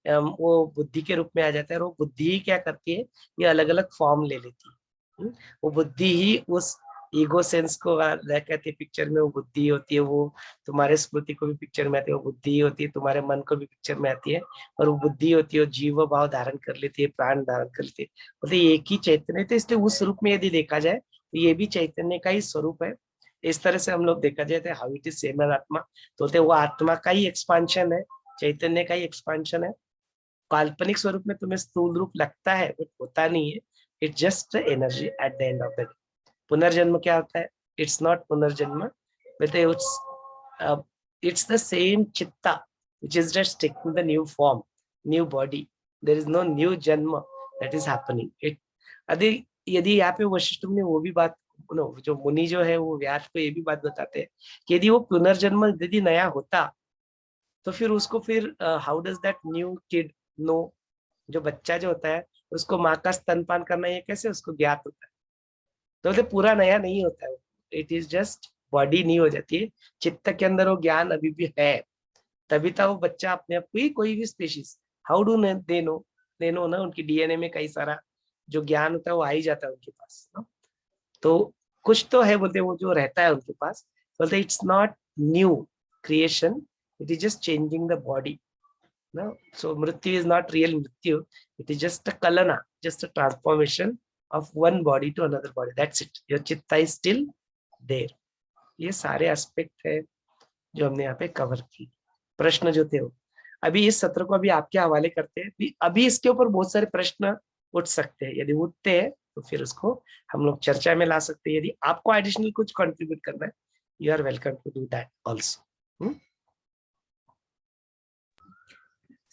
वो बुद्धि के रूप में आ जाता है, और वो बुद्धि ही क्या करती है, ये अलग अलग फॉर्म ले लेती है। वो बुद्धि ही उस ईगो सेंस को कहते पिक्चर में वो बुद्धि होती है, वो तुम्हारे स्मृति को भी पिक्चर में आती है, वो बुद्धि होती है, तुम्हारे मन को भी पिक्चर में आती है, और वो बुद्धि होती है, जीव भाव धारण कर लेती है, प्राण धारण कर लेती है, मतलब एक ही चैतन्य। तो इसलिए उस रूप में यदि देखा जाए तो ये भी चैतन्य का ही स्वरूप है। इस तरह से हम लोग देखा जाए तो how it is same as atma, तो वो आत्मा का ही एक्सपांशन है, चैतन्य का ही एक्सपांशन है। काल्पनिक स्वरूप में तुम्हें स्थूल रूप लगता है, बट होता नहीं है, it's just energy at the end of the day. पुनर्जन्म क्या होता है? इट्स नॉट पुनर्जन्म, बट इट्स द सेम चित्ता which is just taking the new form, new body. There is no new janma that is happening. यदि यहाँ पे वशिष्ठ ने वो भी बात, जो मुनि जो है वो व्यास को ये भी बात बताते हैं कि यदि वो पुनर्जन्म यदि नया होता, तो फिर उसको फिर how does that new kid know, जो बच्चा जो होता है उसको माँ का स्तनपान करना ये कैसे उसको ज्ञात होता है? तो पूरा नया नहीं होता है, इट इज जस्ट बॉडी नहीं हो जाती है, चित्त के अंदर वो ज्ञान अभी भी है, तभी तो वो बच्चा अपने आप कोई भी species, how do they know ना, उनकी डीएनए में कई सारा जो ज्ञान होता है वो आ ही जाता है उनके पास ना? तो कुछ तो है बोलते वो जो रहता है उनके पास, बोलते it's not new creation, it is just changing the body ना। सो मृत्यु इज नॉट रियल मृत्यु, it is just a Kalna, just a transformation of one body to another body, that's it, your chitta is still there। ये सारे एस्पेक्ट है जो हमने यहाँ पे कवर की। प्रश्न जो थे वो अभी इस सत्र को अभी आपके हवाले करते हैं, अभी इसके ऊपर बहुत सारे प्रश्न उठ सकते हैं, यदि उठते हैं तो फिर उसको हम लोग चर्चा में ला सकते हैं। यदि आपको एडिशनल कुछ कंट्रीब्यूट करना है, you are welcome to do that also.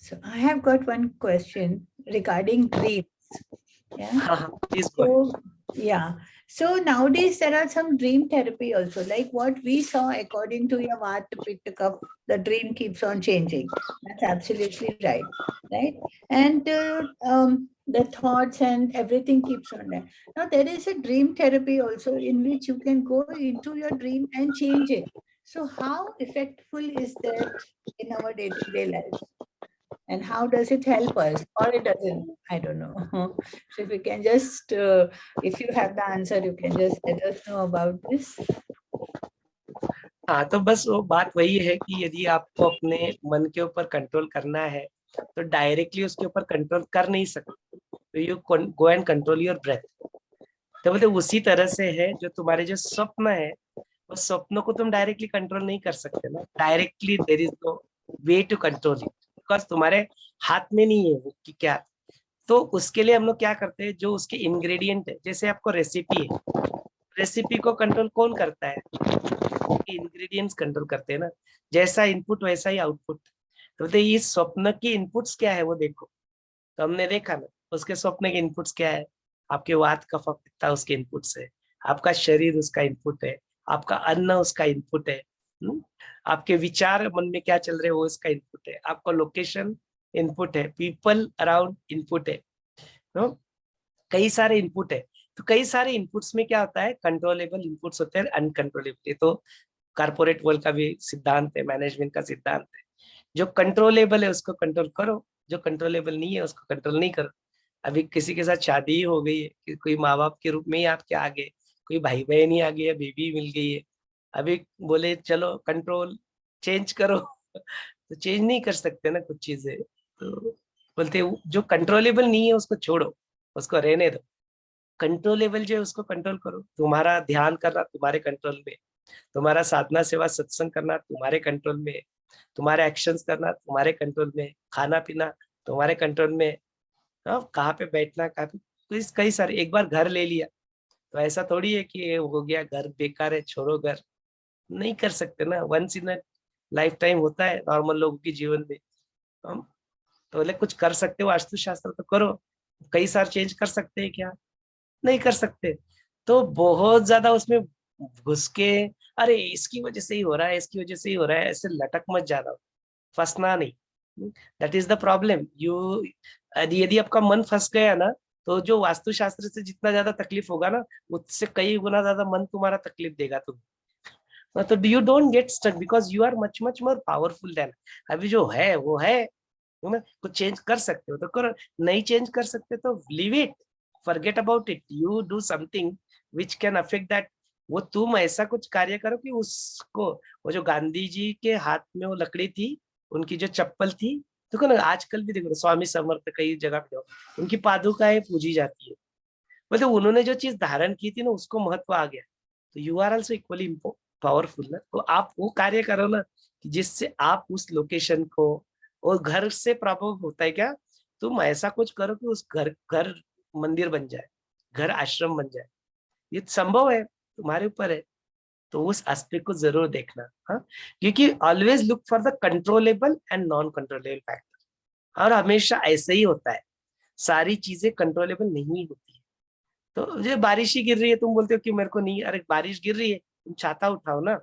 So I have got one question regarding dreams. Yeah. Please go ahead. Yeah. So nowadays there are some dream therapy also, like what we saw according to your Vata Pitta Kapha, the dream keeps on changing. That's absolutely right, right? And the thoughts and everything keeps on there. Now there is a dream therapy also in which you can go into your dream and change it. So how effective is that in our day-to-day life? And how does it help us, or it doesn't? I don't know. So if you can just, if you have the answer, you can just let us know about this. हाँ, तो बस वो बात वही है कि यदि आपको अपने मन के ऊपर कंट्रोल करना है तो डायरेक्टली उसके ऊपर कंट्रोल कर नहीं सकते, तो you go and control your breath. तो बोलते उसी तरह से है, जो तुम्हारे जो स्वप्न है, उस स्वप्नों को तुम डायरेक्टली कंट्रोल नहीं कर सकते ना, directly there is no way to control it, because तुम्हारे हाथ में नहीं है वो कि क्या। तो उसके लिए हम लोग क्या करते हैं, जो उसके इंग्रेडिएंट है, जैसे आपको रेसिपी है, रेसिपी को कंट्रोल कौन करता है? इंग्रेडिएंट्स कंट्रोल करते हैं ना, जैसा इनपुट वैसा ही आउटपुट। तो ये स्वप्न की इनपुट्स क्या है वो देखो, तो हमने देखा ना उसके स्वप्न के इनपुट्स क्या है, आपके वात कफ पित्त उसके इनपुट्स है, आपका शरीर उसका इनपुट है, आपका अन्न उसका इनपुट है, आपके विचार मन में क्या चल रहे हैं वो उसका इनपुट है, आपका लोकेशन इनपुट है, पीपल अराउंड इनपुट है, कई सारे इनपुट है। तो कई सारे इनपुट्स में क्या होता है, कंट्रोलेबल इनपुट्स होते हैं, अनकंट्रोलेबल। तो कारपोरेट वर्ल्ड का भी सिद्धांत है, मैनेजमेंट का सिद्धांत है जो कंट्रोलेबल है उसको कंट्रोल करो, जो कंट्रोलेबल नहीं है उसको कंट्रोल नहीं करो। अभी किसी के साथ शादी ही हो गई है कि कोई माँ बाप के रूप में ही आपके आ गए, कोई भाई बहन ही आ गई है, बेबी मिल गई है, अभी बोले चलो कंट्रोल चेंज करो तो चेंज नहीं कर सकते ना कुछ चीजें। तो बोलते जो कंट्रोलेबल नहीं है उसको छोड़ो, उसको रहने दो। कंट्रोलेबल जो है उसको कंट्रोल करो। तुम्हारा ध्यान करना तुम्हारे कंट्रोल में, तुम्हारा साधना सेवा सत्संग करना तुम्हारे कंट्रोल में, तुम्हारे एक्शंस करना तुम्हारे कंट्रोल में, खाना पीना तुम्हारे कंट्रोल में। हाँ, कहाँ पे बैठना, कहाँ पे कई सारे। एक बार घर ले लिया तो ऐसा थोड़ी है कि ये हो गया घर बेकार है छोड़ो घर, नहीं कर सकते ना। वंस इन लाइफ टाइम होता है नॉर्मल लोगों के जीवन में। हम तो बोले कुछ कर सकते हो वास्तु शास्त्र तो करो, कई सार चेंज कर सकते हैं क्या? नहीं कर सकते। तो बहुत ज्यादा उसमें घुस के अरे इसकी वजह से ही हो रहा है, इसकी वजह से ही हो रहा है, ऐसे लटक मत जाना, फंसना नहीं। That is the problem. यदि आपका मन फंस गया ना, तो जो वास्तुशास्त्र से जितना ज्यादा तकलीफ होगा ना, उससे कई गुना ज्यादा मन तुम्हारा तकलीफ देगा तुम्हें। तो you don't get stuck because you are much much more powerful than. अभी जो है वो है ना। कुछ चेंज कर सकते हो तो करो, नहीं चेंज कर सकते तो leave it, forget about it, you do something which can affect that. वो तुम ऐसा कुछ कार्य करो कि उसको, वो जो गांधी जी के हाथ में वो लकड़ी थी, उनकी जो चप्पल थी, देखो ना आजकल भी देखो स्वामी समर्थ कई जगह पे जाओ, उनकी पादुकाएं पूजी जाती है। मतलब उन्होंने जो चीज धारण की थी ना उसको महत्व आ गया। तो you are also equally powerful ना। तो आप वो कार्य करो ना कि जिससे आप उस लोकेशन को, और घर से प्रभाव होता है क्या, तुम ऐसा कुछ करो कि उस घर घर मंदिर बन जाए, घर आश्रम बन जाए। ये संभव है, तुम्हारे ऊपर है। तो उस एस्पेक्ट को जरूर देखना। हाँ, क्योंकि always look for the controllable and non controllable factor. और हमेशा ऐसे ही होता है, सारी चीजें कंट्रोलेबल नहीं होती है। तो जो बारिश ही गिर रही है तुम बोलते हो कि मेरे को नहीं, अरे बारिश गिर रही है तुम छाता उठाओ ना।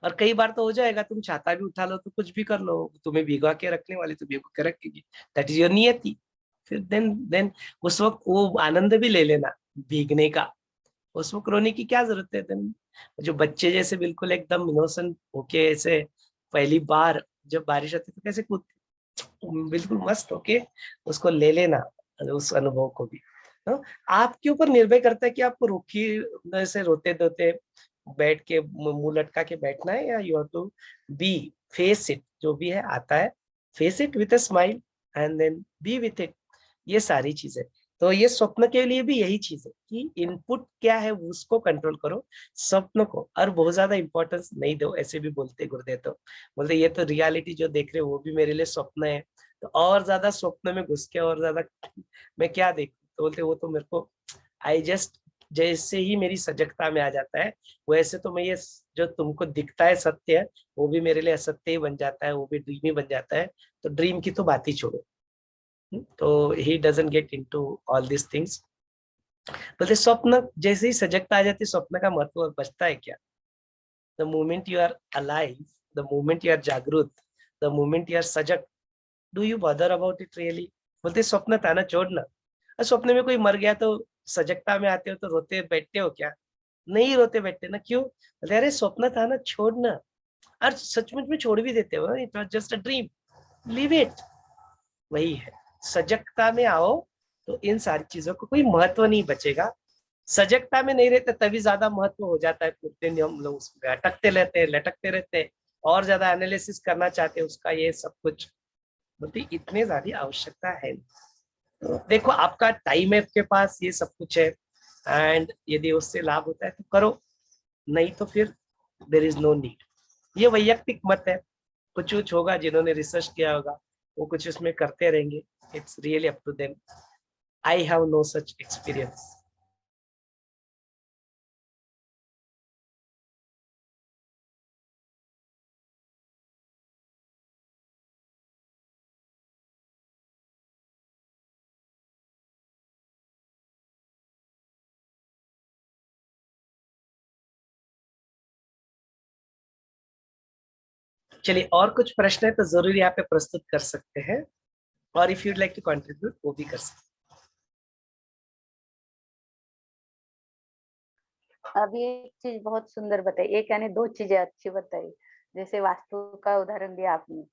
और कई बार तो हो जाएगा तुम छाता भी उठा लो तो कुछ भी कर लो, तुम्हें भिगवा के रखने वाली तो भिगो के रखेगी। दैट इज योर नियति। फिर देन उस वक्त वो आनंद भी ले लेना भीगने का। उस वक्त रोने की क्या जरूरत है? देन जो बच्चे जैसे बिल्कुल एकदम इनोसेंट होके ऐसे पहली बार जब बारिश आती है तो कैसे कूदते, बिल्कुल मस्त होके उसको ले लेना, उस अनुभव को भी। हाँ? आपके ऊपर निर्भर करता है कि आपको रुखी ऐसे रोते धोते बैठ के मुंह लटका के बैठना है, या you have to be face it, जो भी है आता है face it with a smile and then be with it. ये सारी चीजें। तो ये स्वप्न के लिए भी यही चीज है कि इनपुट क्या है उसको कंट्रोल करो, स्वप्न को और बहुत ज्यादा इंपॉर्टेंस नहीं दो। ऐसे भी बोलते गुरुदेव, तो बोलते ये तो रियलिटी जो देख रहे हो वो भी मेरे लिए स्वप्न है, तो और ज्यादा स्वप्न में घुस के और ज्यादा मैं क्या देखूं। तो बोलते वो तो मेरे को आई जस्ट, जैसे ही मेरी सजगता में आ जाता है वैसे तो मैं ये जो तुमको दिखता है सत्य है वो भी मेरे लिए असत्य ही बन जाता है, वो भी ड्रीम ही बन जाता है। तो ड्रीम की तो बात ही छोड़ो। तो he doesn't get into all this things. बोलते स्वप्न जैसे ही सजगता आ जाती है स्वप्न का महत्व बचता है क्या? The moment you are alive, the moment you are जागृत, द मोमेंट यू आर सजग, do you bother about it really? बोलते स्वप्न था ना छोड़ना। और स्वप्न में कोई मर गया तो सजगता में आते हो तो रोते बैठते हो क्या? नहीं रोते बैठते ना, क्यों? बोलते अरे स्वप्न था ना छोड़ना। और सचमुच में छोड़ भी देते हो, it was just a dream, leave it. वही है, सजगता में आओ तो इन सारी चीजों को कोई महत्व नहीं बचेगा। सजगता में नहीं रहते तभी ज्यादा महत्व हो जाता है, पूरे दिन हम लोग उसमें अटकते रहते हैं, लटकते रहते हैं, और ज्यादा एनालिसिस करना चाहते हैं उसका, ये सब कुछ बोलते इतने ज्यादा आवश्यकता है। तो देखो आपका टाइम है आपके पास, ये सब कुछ है, एंड यदि उससे लाभ होता है तो करो, नहीं तो फिर देर इज नो नीड। ये वैयक्तिक मत है, कुछ कुछ होगा जिन्होंने रिसर्च किया होगा वो कुछ उसमें करते रहेंगे। It's really up to them. I have no such experience. चलिए और कुछ प्रश्न है तो जरूर यहाँ पे प्रस्तुत कर सकते हैं, और if you'd like to contribute वो भी कर सकते अभी एक चीज बहुत सुंदर बताई, एक यानी दो चीजें अच्छी बताई। जैसे वास्तु का उदाहरण दिया आपने,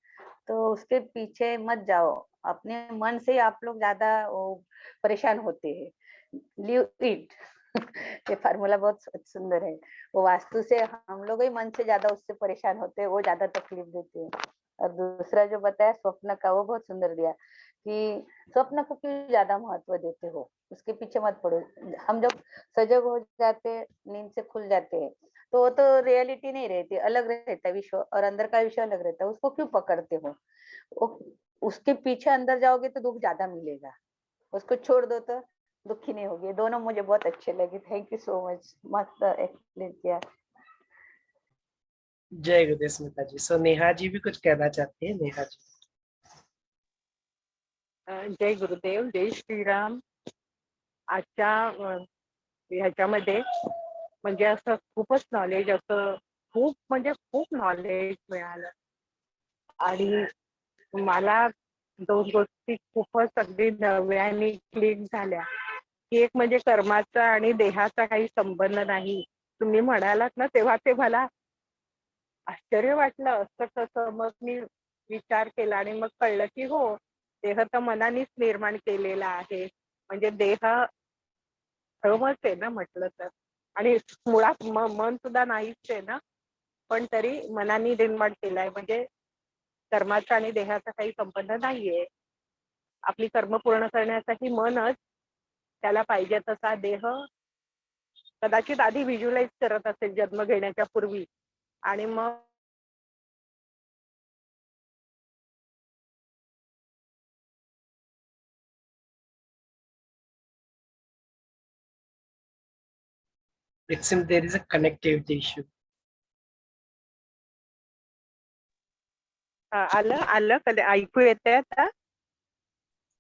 तो उसके पीछे मत जाओ, अपने मन से आप लोग ज्यादा परेशान होते हैं। Leave it. ये फार्मूला बहुत सुंदर है। वो वास्तु से हम लोग ही मन से ज्यादा उससे परेशान होते हैं, वो ज्यादा तकलीफ देते हैं। और दूसरा जो बताया स्वप्न का, वो बहुत सुंदर दिया कि स्वप्न को क्यों ज्यादा महत्व देते हो, उसके पीछे मत पड़ो। हम जब सजग हो जाते हैं, नींद से खुल जाते हैं, तो वो तो रियलिटी नहीं रहती, अलग रहता है विश्व, और अंदर का विश्व अलग रहता है। उसको क्यों पकड़ते हो? उसके पीछे अंदर जाओगे तो दुख ज्यादा मिलेगा, उसको छोड़ दो तो दुखी नहीं होगी। दोनों मुझे बहुत अच्छे लगे। थैंक यू सो मच, मस्त एक्सप्लेन किया। जय गुरुदेव स्मिता जी। सो नेहा जी भी कुछ कहना चाहती है। नेहा जी। जय गुरुदेव, जय श्रीराम. आजच्या ह्याच्यामध्ये म्हणजे असं खूपच नॉलेज, असं खूप म्हणजे खूप नॉलेज मिळालं. आणि मला दोन गोष्टी खूपच अगदी नव्याने क्लिक झाल्या की एक म्हणजे कर्माचा आणि देहाचा काही संबंध नाही. तुम्ही म्हणालात ना तेव्हा ते मला आश्चर्य वाटलं. असं कसं? मग मी विचार केला आणि मग कळलं की हो, देह तर मनानेच निर्माण केलेला आहे. म्हणजे देह भ्रमच आहे ना म्हटलं तर. आणि मुळात मन सुद्धा नाहीच आहे ना, पण तरी मनाने निर्माण केलाय. म्हणजे कर्माचा आणि देहाचा काही संबंध नाहीये. आपली कर्म पूर्ण करण्यासाठी मनच त्याला पाहिजे तसा देह कदाचित आधी व्हिज्युअलाइज करत असेल जन्म घेण्याच्या पूर्वी, आणि मग It seems there is a connectivity issue. आलं कधी ऐकू येतंय आता?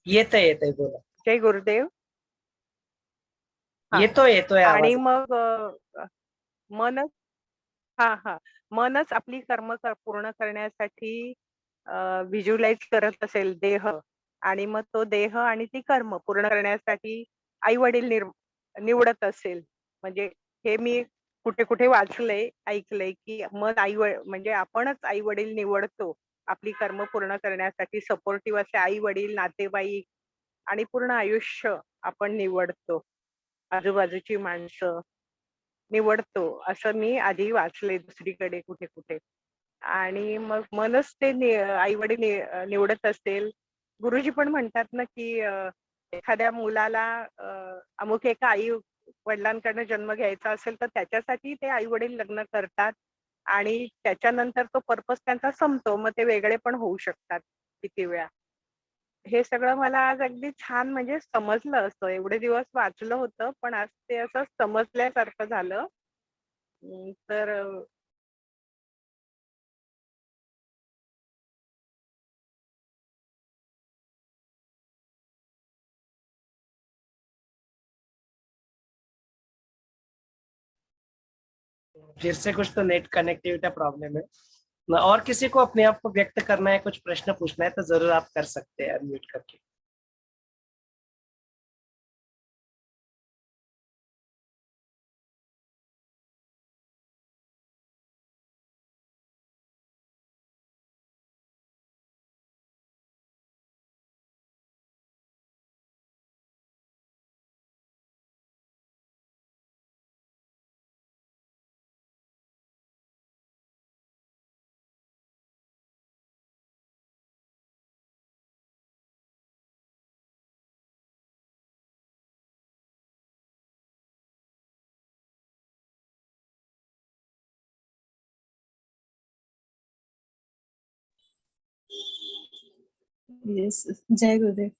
येतंय बोला. जय गुरुदेव. येतोय आणि आवाज. मग मनच मनच आपली कर्म पूर्ण करण्यासाठी व्हिज्युअलाइज करत असेल देह, आणि मग तो देह आणि ती कर्म पूर्ण करण्यासाठी आई वडील निवडत असेल. म्हणजे हे मी कुठे कुठे वाचलंय, ऐकलंय की मन म्हणजे आपणच आई वडील निवडतो आपली कर्म पूर्ण करण्यासाठी. सपोर्टिव्ह असे आई वडील, नातेवाईक आणि पूर्ण आयुष्य आपण निवडतो. आजूबाजूची माणसं निवडतो, असं मी आधी वाचले दुसरीकडे कुठे कुठे. आणि मग मनच ते आई वडील निवडत असेल. गुरुजी पण म्हणतात ना की एखाद्या मुलाला अमुक एका आई वडिलांकडनं जन्म घ्यायचा असेल तर त्याच्यासाठी ते आई वडील लग्न करतात, आणि त्याच्यानंतर तो पर्पज त्यांचा संपतो. मग ते वेगळे पण होऊ शकतात किती वेळा. हे सगळं मला आज अगदी छान म्हणजे समजलं. असं एवढे दिवस वाचलं होतं, पण आज ते असं समजल्यासारखं झालं. तर फिर से कुछ तो नेट कनेक्टिविटी प्रॉब्लम है ना। और किसी को अपने आप को व्यक्त करना है, कुछ प्रश्न पूछना है तो जरूर आप कर सकते हैं अनम्यूट करके। यस, जय गुरुदेव.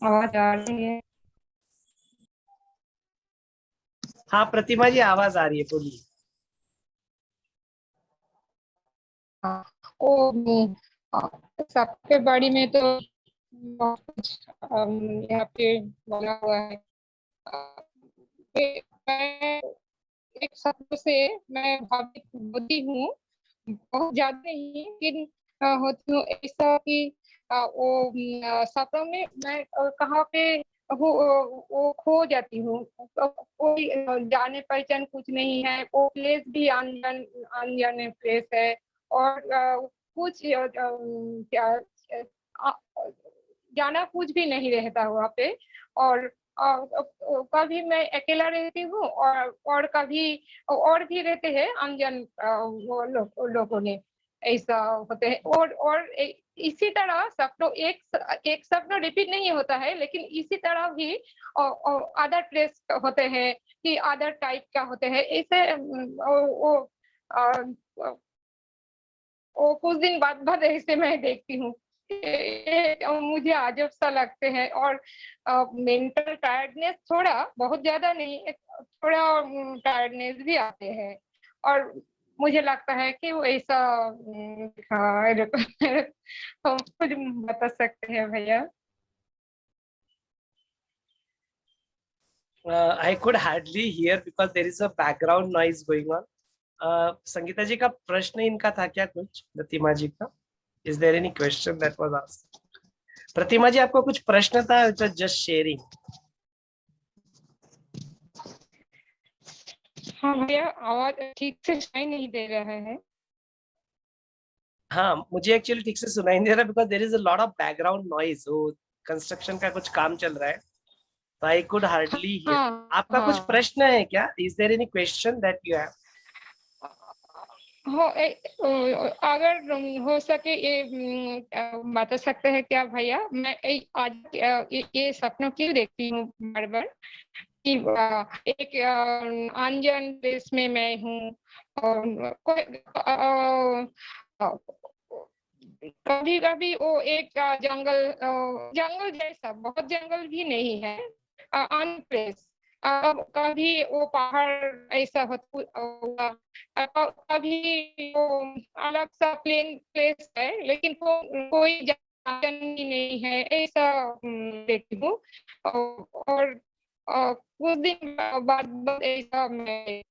आवाज आ रही है? हाँ प्रतिमा जी, आवाज आ रही है, बोलिए। सबके बाड़ी में तो बहुत कुछ यहाँ पे बना हुआ है. मैं एक शब्द से मैं भावित होती हूँ, बहुत ज्यादा नहीं, लेकिन होती हूँ ऐसा कि वो सपनों में मैं कहाँ पे वो खो जाती हूँ। कोई जाने पहचान कुछ नहीं है, वो प्लेस भी अनजाने प्लेस है, और कुछ क्या जाना कुछ भी नहीं रहता वहाँ पे। और कभी मैं अकेला रहती हूँ, और कभी और भी रहते हैं अनजान वो लोगों ने, ऐसा होते हैं। और इसी तरह सपनों एक सपना रिपीट नहीं होता है, लेकिन इसी तरह भी अदर प्लेस होते हैं कि अदर टाइप का होते हैं ऐसे। वो कुछ दिन बाद ऐसे मैं देखती हूँ, मुझे अजब सा लगते हैं। और मेंटल टायर्डनेस थोड़ा, बहुत ज्यादा नहीं, थोड़ा टायर्डनेस भी आते हैं। और मुझे लगता है कि वो ऐसा हाँ, हम कुछ बता सकते हैं भैया? I could hardly hear because there is a background noise going on. Sangeeta जी का प्रश्न इनका था क्या कुछ, प्रतिमा जी का? Is there any question that was asked? प्रतिमा जी, आपको कुछ प्रश्न था? Just sharing. हाँ भैया, आवाज ठीक से सुनाई नहीं दे रहा है। हाँ, मुझे एक्चुअली ठीक से सुनाई नहीं दे रहा because there is a lot of background noise. वो कंस्ट्रक्शन का कुछ काम चल रहा है, तो आई कुड हार्डली हियर। हाँ आपका कुछ हाँ प्रश्न है क्या? Is there any question that you have? अगर हो सके ये बता सकते हैं क्या भैया? मैं आज ये सपनों क्यों देखती हूँ बार बार कि एक अनजान देश में मैं हूँ, और कभी कभी वो एक जंगल जैसा, बहुत जंगल भी नहीं है, अनप्लेस। कभी वो पहाड़ ऐसा होगा, कभी वो अलग सा प्लेन प्लेस है, लेकिन वो कोई जानकारी नहीं है, ऐसा देखती हूँ। और कुछ दिन बाद ऐसा मैं।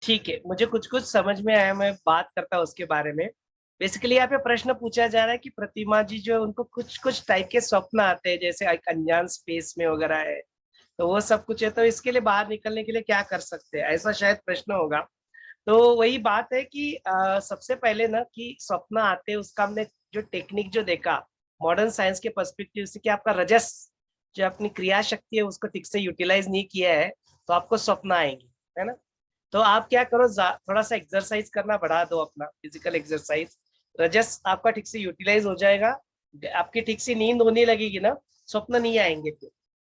ठीक है, मुझे कुछ कुछ समझ में आया, मैं बात करता हूँ उसके बारे में। बेसिकली यहाँ पे प्रश्न पूछा जा रहा है कि प्रतिमा जी जो उनको कुछ कुछ टाइप के स्वप्न आते हैं, जैसे एक अनजान स्पेस में वगैरह है, तो वो सब कुछ है, तो इसके लिए बाहर निकलने के लिए क्या कर सकते हैं, ऐसा शायद प्रश्न होगा। तो वही बात है कि सबसे पहले ना कि स्वप्न आते हैं उसका हमने जो टेक्निक जो देखा मॉडर्न साइंस के पर्सपेक्टिव से, कि आपका रजस जो अपनी क्रिया शक्ति है उसको ठीक से यूटिलाइज नहीं किया है, तो आपको स्वप्न आएंगे, है ना? तो आप क्या करो, थोड़ा सा एक्सरसाइज करना बढ़ा दो, अपना फिजिकल एक्सरसाइज, रजस आपका ठीक से यूटिलाइज हो जाएगा, आपकी ठीक से नींद होने लगेगी ना, स्वप्न नहीं आएंगे फिर।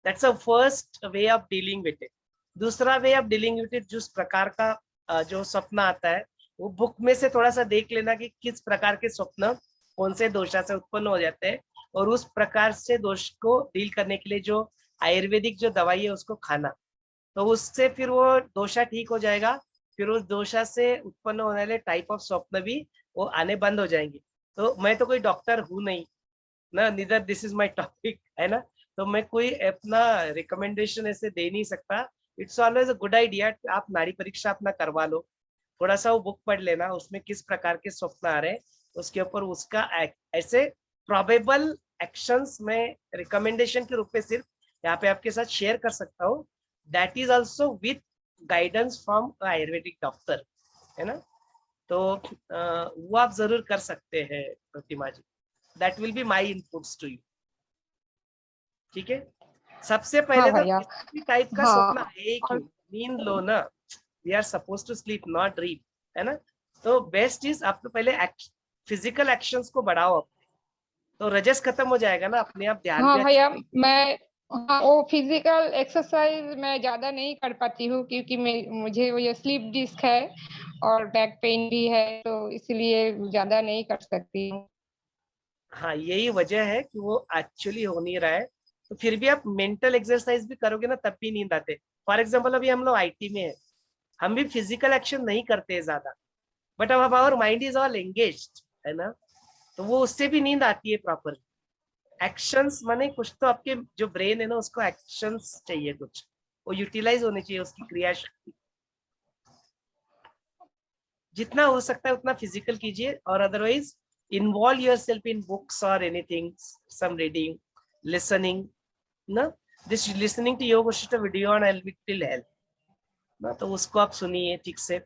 That's a first way of dealing with it. दूसरा way of dealing with it, जिस प्रकार का जो स्वप्न आता है, वो बुक में से थोड़ा सा देख लेना कि किस प्रकार के स्वप्न कौन से दोषा से उत्पन्न हो जाते हैं, और उस प्रकार से दोष को डील करने के लिए जो आयुर्वेदिक जो दवाई है उसको खाना, तो उससे फिर वो दोषा ठीक हो जाएगा। फिर उस दोषा से उत्पन्न होने वाले टाइप ऑफ स्वप्न भी वो आने बंद हो जाएंगे। तो मैं तो कोई डॉक्टर हूँ नहीं ना, निदर दिस इज माय टॉपिक, है ना? तो मैं कोई अपना रिकमेंडेशन ऐसे दे नहीं सकता। It's always a good idea, आप नाड़ी परीक्षा अपना करवा लो, थोड़ा सा वो बुक पढ़ लेना, उसमें किस प्रकार के स्वप्न आ रहे हैं, उसके ऊपर उसका ऐसे प्रोबेबल एक्शंस में रिकमेंडेशन के रूप में सिर्फ यहाँ पे आपके साथ शेयर कर सकता हूँ। That is also with guidance from ayurvedic doctor, है ना? तो वो आप जरूर कर सकते हैं Pratima ji. That will be my inputs to you. ठीक है, सबसे हाँ पहले तो भैया। किसी टाइप का हाँ, स्वप्न है और क्यों, नींद लो ना, we are suppose to sleep not dream, है ना? तो बेस्ट इज आप तो पहले फिजिकल एक्शंस को बढ़ाओ अपने, तो रजस खत्म हो जाएगा ना, अपने आप ध्यान हाँ भी भैया, अच्छा। मैं हाँ, वो फिजिकल एक्सरसाइज मैं ज्यादा नहीं कर पाती हूँ, क्योंकि मुझे वो ये स्लीप डिस्क है और बैक पेन भी है, तो इसलिए ज्यादा नहीं कर सकती हूँ। हाँ, यही वजह है कि वो एक्चुअली हो नहीं रहा है। तो फिर भी आप मेंटल एक्सरसाइज भी करोगे ना, तब भी नींद आते। फॉर एग्जाम्पल अभी हम लोग आईटी में है, हम भी फिजिकल एक्शन नहीं करते ज्यादा, बट अब our mind is all engaged, है ना? तो वो उससे भी नींद आती है प्रॉपर। एक्शंस माने कुछ तो आपके जो ब्रेन है ना, उसको एक्शंस चाहिए, कुछ वो यूटिलाइज होनी चाहिए उसकी क्रिया शक्ति। जितना हो सकता है उतना फिजिकल कीजिए, और otherwise involve yourself in books or anything, some reading, listening, ना this listening to Yoga Vashishta video on will help ना, तो उसको आप सुनिए ठीक से।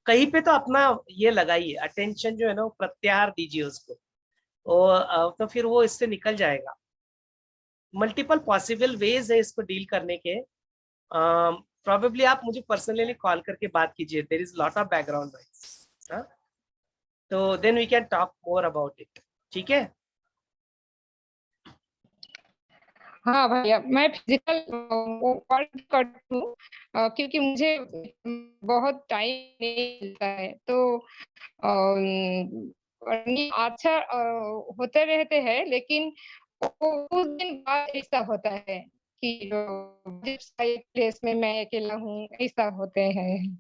कहीं पे तो अपना ये लगाइए, अटेंशन जो है ना वो प्रत्याहार दीजिए उसको, और तो फिर वो इससे निकल जाएगा। मल्टीपल पॉसिबल वेज है इसको डील करने के। प्रोबेबली आप मुझे पर्सनली कॉल करके बात कीजिए, there is lot of background noise, तो then we can talk more about it, ठीक है। हाँ भैया, मैं फिजिकल वर्क करती हूँ क्योंकि मुझे बहुत टाइम नहीं मिलता है, तो अच्छा होते रहते हैं, लेकिन कुछ दिन बाद ऐसा होता है कि प्लेस में मैं अकेला हूँ, ऐसा होते हैं।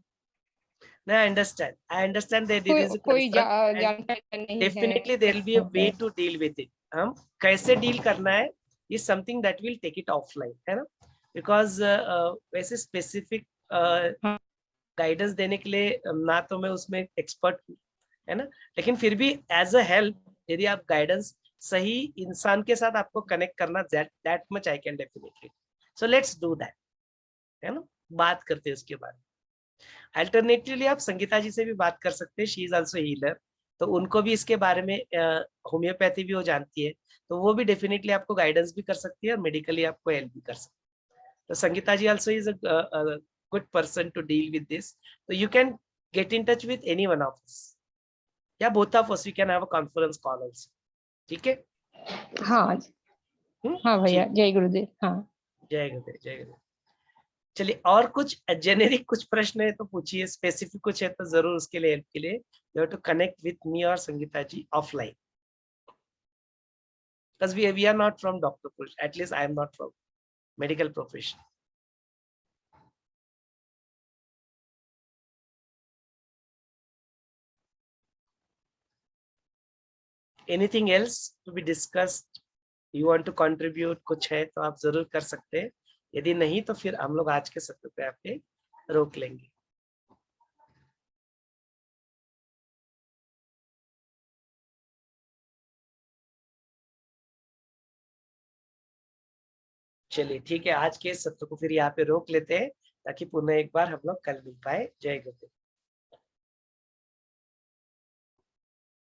I understand that it is a कोई concern and जान पहचान नहीं है। definitely there will be a way to deal with it। हम कैसे डील करना है is something that will take it offline, है ना, because वैसे स्पेसिफिक गाइडेंस देने के लिए ना तो मैं उसमें एक्सपर्ट हूँ, है ना, लेकिन फिर भी एज अ हेल्प यदि आप गाइडेंस सही इंसान के साथ आपको कनेक्ट करना, that much I can definitely, so let's do that, है ना, बात करते हैं उसके बारे में। अल्टरनेटिवली आप संगीता जी से भी बात कर सकते हैं, शी इज आल्सो हीलर, तो उनको भी इसके बारे में होम्योपैथी भी वो जानती है, तो वो भी डेफिनेटली आपको गाइडेंस भी कर सकती है और मेडिकली आपको हेल्प भी कर सकती है। तो Sangeeta ji also is a good person to deal with this, तो you can get in touch with any one of us या both of us, we can have a conference call also, ठीक है। हाँ हाँ भैया, ठीक। जय गुरुदेव। हाँ, जय गुरुदेव, जय गुरुदेव। चलिए, और कुछ जेनेरिक कुछ प्रश्न है तो पूछिए, स्पेसिफिक कुछ है तो जरूर उसके लिए हेल्प के लिए you have to connect with me और Sangeeta ji offline, because we are not from doctor profession, at least I am not from medical profession. Anything else to be discussed, you want to contribute, कुछ है तो आप जरूर कर सकते हैं, यदि नहीं तो फिर हम लोग आज के सत्र पे आपके रोक लेंगे। चलिए ठीक है, आज के सत्र को फिर यहाँ पे रोक लेते हैं ताकि पुनः एक बार हम लोग कल मिल पाए। जय गुरुदेव।